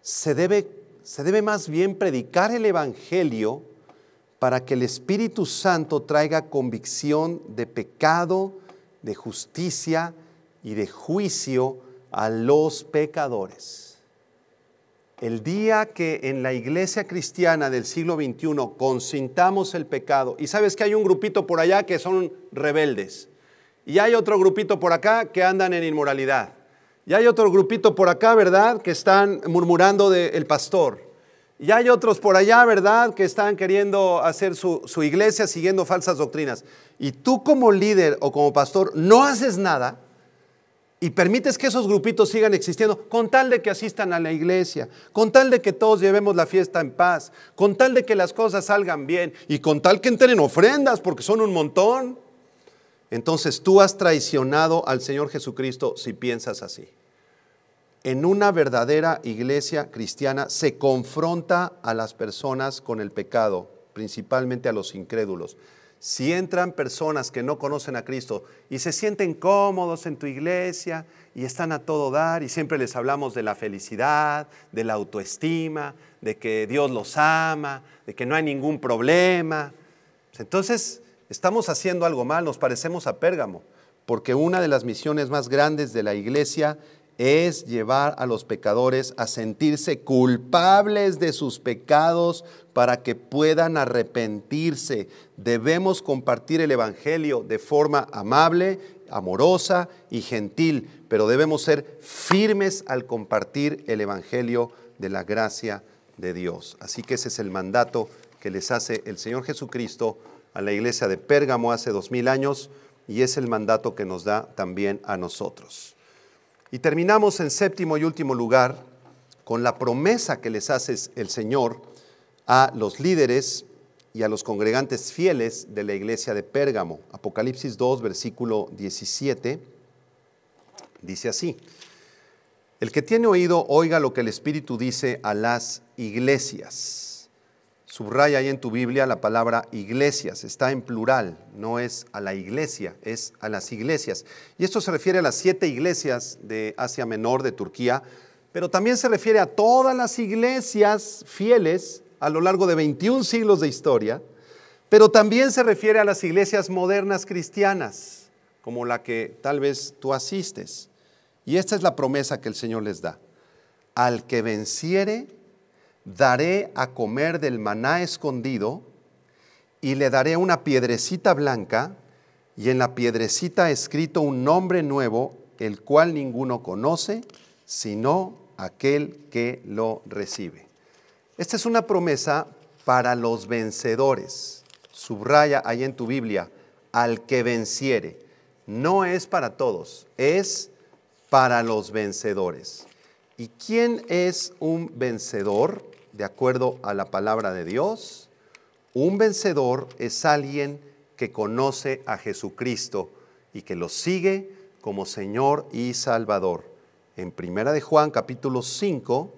se debe más bien predicar el evangelio para que el Espíritu Santo traiga convicción de pecado, de justicia y de juicio a los pecadores. El día que en la iglesia cristiana del siglo XXI consintamos el pecado, y sabes que hay un grupito por allá que son rebeldes, y hay otro grupito por acá que andan en inmoralidad, y hay otro grupito por acá, ¿verdad?, que están murmurando del pastor, y hay otros por allá, ¿verdad?, que están queriendo hacer su iglesia siguiendo falsas doctrinas, y tú como líder o como pastor no haces nada, y permites que esos grupitos sigan existiendo con tal de que asistan a la iglesia, con tal de que todos llevemos la fiesta en paz, con tal de que las cosas salgan bien y con tal que entren ofrendas porque son un montón. Entonces tú has traicionado al Señor Jesucristo si piensas así. En una verdadera iglesia cristiana se confronta a las personas con el pecado, principalmente a los incrédulos. Si entran personas que no conocen a Cristo y se sienten cómodos en tu iglesia y están a todo dar y siempre les hablamos de la felicidad, de la autoestima, de que Dios los ama, de que no hay ningún problema, entonces estamos haciendo algo mal, nos parecemos a Pérgamo, porque una de las misiones más grandes de la iglesia es llevar a los pecadores a sentirse culpables de sus pecados para que puedan arrepentirse. Debemos compartir el evangelio de forma amable, amorosa y gentil, pero debemos ser firmes al compartir el evangelio de la gracia de Dios. Así que ese es el mandato que les hace el Señor Jesucristo a la iglesia de Pérgamo hace 2000 años y es el mandato que nos da también a nosotros. Y terminamos en séptimo y último lugar con la promesa que les hace el Señor a los líderes y a los congregantes fieles de la iglesia de Pérgamo. Apocalipsis 2, versículo 17, dice así: El que tiene oído, oiga lo que el Espíritu dice a las iglesias. Subraya ahí en tu Biblia la palabra iglesias, está en plural, no es a la iglesia, es a las iglesias. Y esto se refiere a las 7 iglesias de Asia Menor, de Turquía, pero también se refiere a todas las iglesias fieles a lo largo de 21 siglos de historia, pero también se refiere a las iglesias modernas cristianas, como la que tal vez tú asistes. Y esta es la promesa que el Señor les da. Al que venciere, daré a comer del maná escondido y le daré una piedrecita blanca y en la piedrecita escrito un nombre nuevo, el cual ninguno conoce, sino aquel que lo recibe. Esta es una promesa para los vencedores. Subraya ahí en tu Biblia, al que venciere. No es para todos, es para los vencedores. ¿Y quién es un vencedor de acuerdo a la palabra de Dios? Un vencedor es alguien que conoce a Jesucristo y que lo sigue como Señor y Salvador. En 1 de Juan capítulo 5,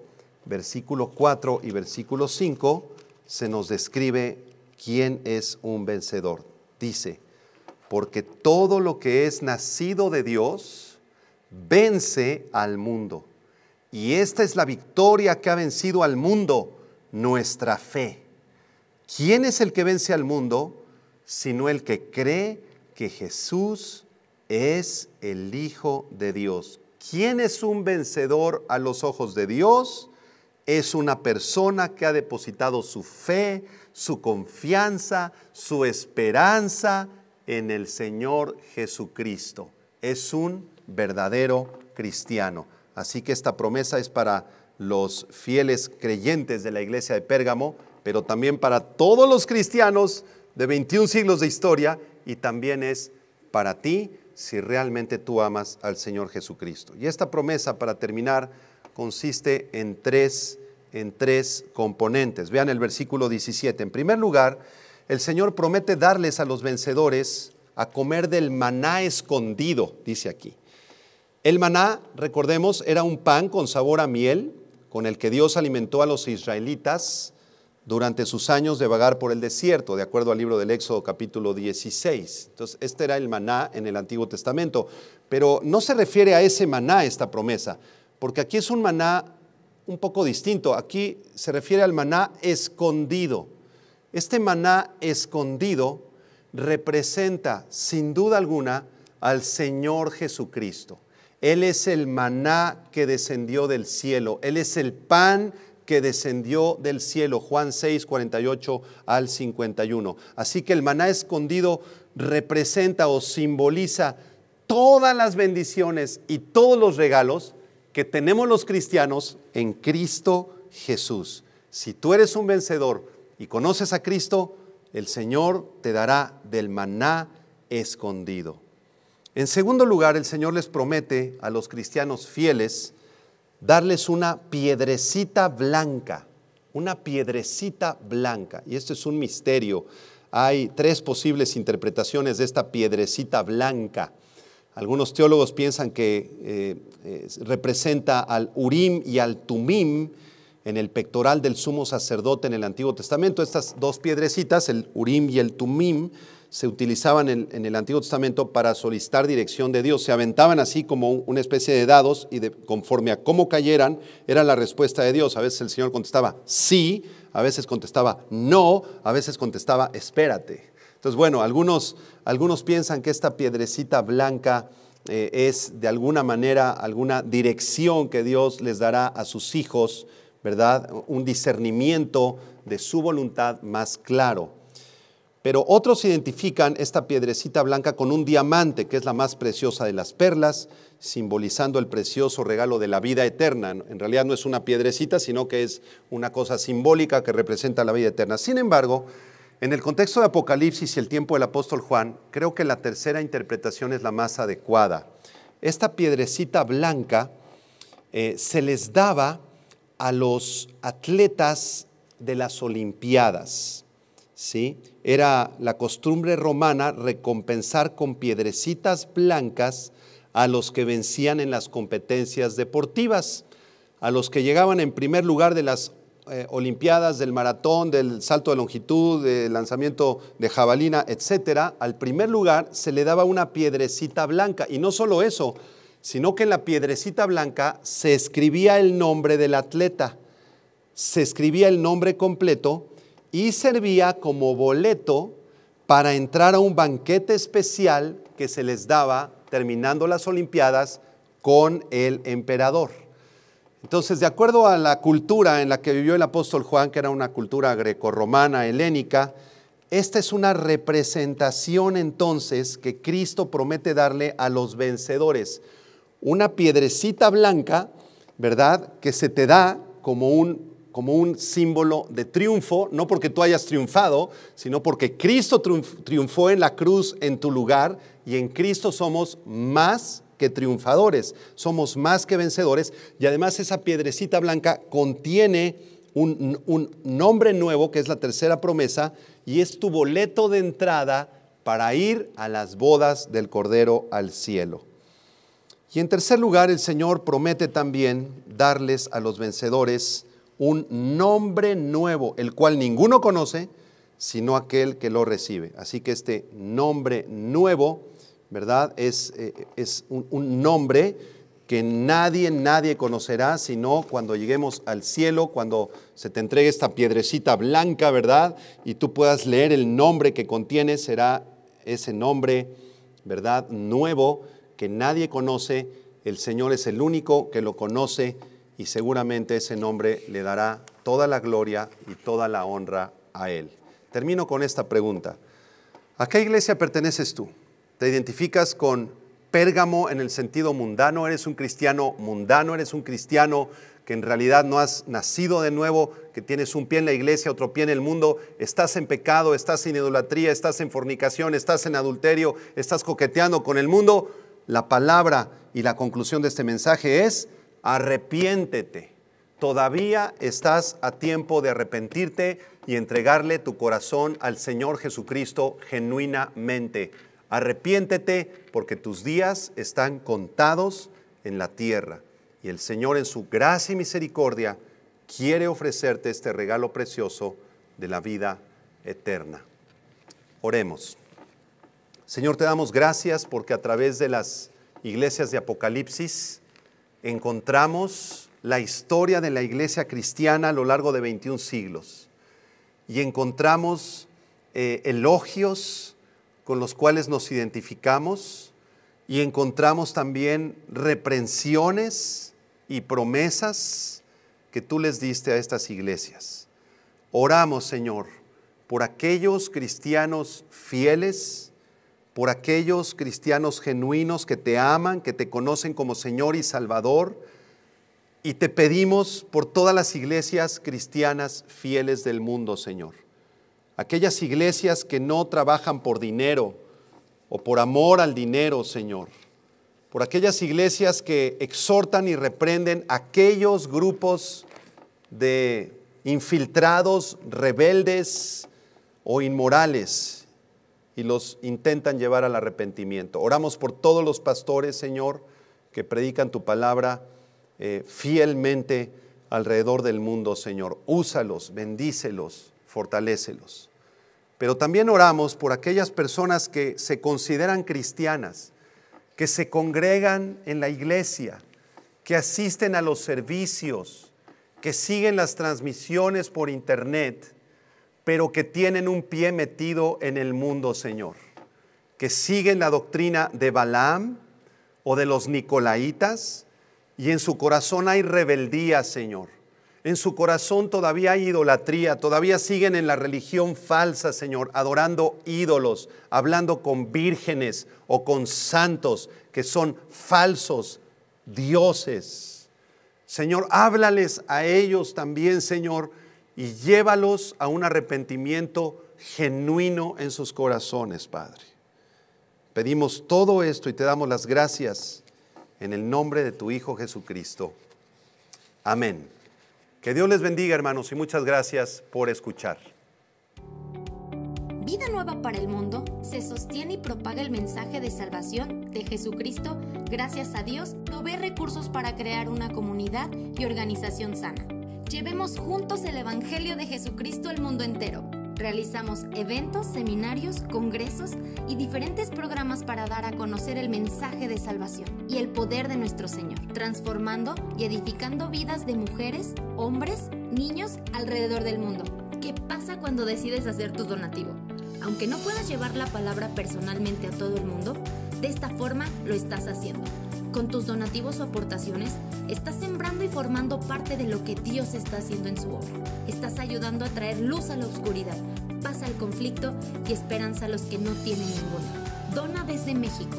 versículo 4 y versículo 5, se nos describe quién es un vencedor. Dice, porque todo lo que es nacido de Dios vence al mundo. Y esta es la victoria que ha vencido al mundo, nuestra fe. ¿Quién es el que vence al mundo? Sino el que cree que Jesús es el Hijo de Dios. ¿Quién es un vencedor a los ojos de Dios? Es una persona que ha depositado su fe, su confianza, su esperanza en el Señor Jesucristo. Es un verdadero cristiano. Así que esta promesa es para los fieles creyentes de la iglesia de Pérgamo, pero también para todos los cristianos de 21 siglos de historia, y también es para ti si realmente tú amas al Señor Jesucristo. Y esta promesa, para terminar, consiste en tres componentes. Vean el versículo 17. En primer lugar, el Señor promete darles a los vencedores a comer del maná escondido, dice aquí. El maná, recordemos, era un pan con sabor a miel, con el que Dios alimentó a los israelitas durante sus años de vagar por el desierto, de acuerdo al libro del Éxodo capítulo 16. Entonces, este era el maná en el Antiguo Testamento. Pero no se refiere a ese maná esta promesa, porque aquí es un maná un poco distinto. Aquí se refiere al maná escondido. Este maná escondido representa, sin duda alguna, al Señor Jesucristo. Él es el maná que descendió del cielo. Él es el pan que descendió del cielo. Juan 6, 48 al 51. Así que el maná escondido representa o simboliza todas las bendiciones y todos los regalos que tenemos los cristianos en Cristo Jesús. Si tú eres un vencedor y conoces a Cristo, el Señor te dará del maná escondido. En segundo lugar, el Señor les promete a los cristianos fieles darles una piedrecita blanca, y esto es un misterio. Hay 3 posibles interpretaciones de esta piedrecita blanca. Algunos teólogos piensan que representa al Urim y al Tumim en el pectoral del sumo sacerdote en el Antiguo Testamento. Estas 2 piedrecitas, el Urim y el Tumim, se utilizaban en el Antiguo Testamento para solicitar dirección de Dios. Se aventaban así como una especie de dados y conforme a cómo cayeran era la respuesta de Dios. A veces el Señor contestaba sí, a veces contestaba no, a veces contestaba espérate. Entonces, bueno, algunos piensan que esta piedrecita blanca es de alguna manera alguna dirección que Dios les dará a sus hijos, ¿verdad? Un discernimiento de su voluntad más claro. Pero otros identifican esta piedrecita blanca con un diamante, que es la más preciosa de las perlas, simbolizando el precioso regalo de la vida eterna. En realidad no es una piedrecita, sino que es una cosa simbólica que representa la vida eterna. Sin embargo, en el contexto de Apocalipsis y el tiempo del apóstol Juan, creo que la tercera interpretación es la más adecuada. Esta piedrecita blanca se les daba a los atletas de las Olimpiadas, ¿sí? Era la costumbre romana recompensar con piedrecitas blancas a los que vencían en las competencias deportivas, a los que llegaban en primer lugar de las olimpiadas, del maratón, del salto de longitud, del lanzamiento de jabalina, etcétera. Al primer lugar se le daba una piedrecita blanca, y no solo eso, sino que en la piedrecita blanca se escribía el nombre del atleta, se escribía el nombre completo y servía como boleto para entrar a un banquete especial que se les daba terminando las olimpiadas con el emperador. Entonces, de acuerdo a la cultura en la que vivió el apóstol Juan, que era una cultura grecorromana, helénica, esta es una representación entonces que Cristo promete darle a los vencedores. Una piedrecita blanca, ¿verdad?, que se te da como un símbolo de triunfo, no porque tú hayas triunfado, sino porque Cristo triunfó en la cruz en tu lugar, y en Cristo somos más que triunfadores, somos más que vencedores, y además esa piedrecita blanca contiene un nombre nuevo, que es la tercera promesa, y es tu boleto de entrada para ir a las bodas del Cordero al cielo. Y en tercer lugar, el Señor promete también darles a los vencedores un nombre nuevo, el cual ninguno conoce, sino aquel que lo recibe. Así que este nombre nuevo, ¿verdad?, es un nombre que nadie conocerá, sino cuando lleguemos al cielo, cuando se te entregue esta piedrecita blanca, ¿verdad?, y tú puedas leer el nombre que contiene, será ese nombre, ¿verdad?, nuevo, que nadie conoce. El Señor es el único que lo conoce, y seguramente ese nombre le dará toda la gloria y toda la honra a Él. Termino con esta pregunta. ¿A qué iglesia perteneces tú? ¿Te identificas con Pérgamo en el sentido mundano? ¿Eres un cristiano mundano? ¿Eres un cristiano que en realidad no has nacido de nuevo, que tienes un pie en la iglesia, otro pie en el mundo? ¿Estás en pecado? ¿Estás en idolatría? ¿Estás en fornicación? ¿Estás en adulterio? ¿Estás coqueteando con el mundo? La palabra y la conclusión de este mensaje es: arrepiéntete. Todavía estás a tiempo de arrepentirte y entregarle tu corazón al Señor Jesucristo genuinamente. Arrepiéntete, porque tus días están contados en la tierra, y el Señor, en su gracia y misericordia, quiere ofrecerte este regalo precioso de la vida eterna. Oremos. Señor, te damos gracias porque a través de las iglesias de Apocalipsis encontramos la historia de la iglesia cristiana a lo largo de 21 siglos, y encontramos elogios con los cuales nos identificamos, y encontramos también reprensiones y promesas que tú les diste a estas iglesias. Oramos, Señor, por aquellos cristianos fieles, por aquellos cristianos genuinos que te aman, que te conocen como Señor y Salvador, y te pedimos por todas las iglesias cristianas fieles del mundo, Señor. Aquellas iglesias que no trabajan por dinero o por amor al dinero, Señor. Por aquellas iglesias que exhortan y reprenden a aquellos grupos de infiltrados, rebeldes o inmorales, y los intentan llevar al arrepentimiento. Oramos por todos los pastores, Señor, que predican tu palabra fielmente alrededor del mundo, Señor. Úsalos, bendícelos, fortalécelos. Pero también oramos por aquellas personas que se consideran cristianas, que se congregan en la iglesia, que asisten a los servicios, que siguen las transmisiones por internet, pero que tienen un pie metido en el mundo, Señor, que siguen la doctrina de Balaam o de los Nicolaitas, y en su corazón hay rebeldía, Señor. En su corazón todavía hay idolatría, todavía siguen en la religión falsa, Señor, adorando ídolos, hablando con vírgenes o con santos que son falsos dioses. Señor, háblales a ellos también, Señor, y llévalos a un arrepentimiento genuino en sus corazones, Padre. Pedimos todo esto y te damos las gracias en el nombre de tu Hijo Jesucristo. Amén. Que Dios les bendiga, hermanos, y muchas gracias por escuchar. Vida Nueva para el Mundo se sostiene y propaga el mensaje de salvación de Jesucristo. Gracias a Dios, provee recursos para crear una comunidad y organización sana. Llevemos juntos el Evangelio de Jesucristo al mundo entero. Realizamos eventos, seminarios, congresos y diferentes programas para dar a conocer el mensaje de salvación y el poder de nuestro Señor, transformando y edificando vidas de mujeres, hombres, niños alrededor del mundo. ¿Qué pasa cuando decides hacer tu donativo? Aunque no puedas llevar la palabra personalmente a todo el mundo, de esta forma lo estás haciendo. Con tus donativos o aportaciones, estás sembrando y formando parte de lo que Dios está haciendo en su obra. Estás ayudando a traer luz a la oscuridad, paz al conflicto y esperanza a los que no tienen ninguna. Dona desde México.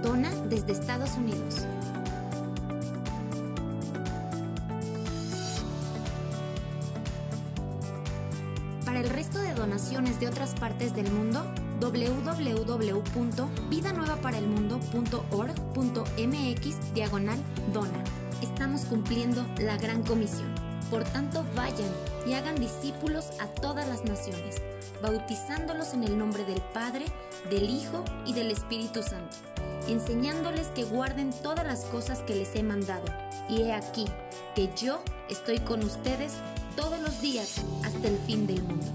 Dona desde Estados Unidos. Para el resto de donaciones de otras partes del mundo, www.vidanuevaparelmundo.org.mx/dona. Estamos cumpliendo la gran comisión. Por tanto, vayan y hagan discípulos a todas las naciones, bautizándolos en el nombre del Padre, del Hijo y del Espíritu Santo, enseñándoles que guarden todas las cosas que les he mandado. Y he aquí que yo estoy con ustedes todos los días hasta el fin del mundo.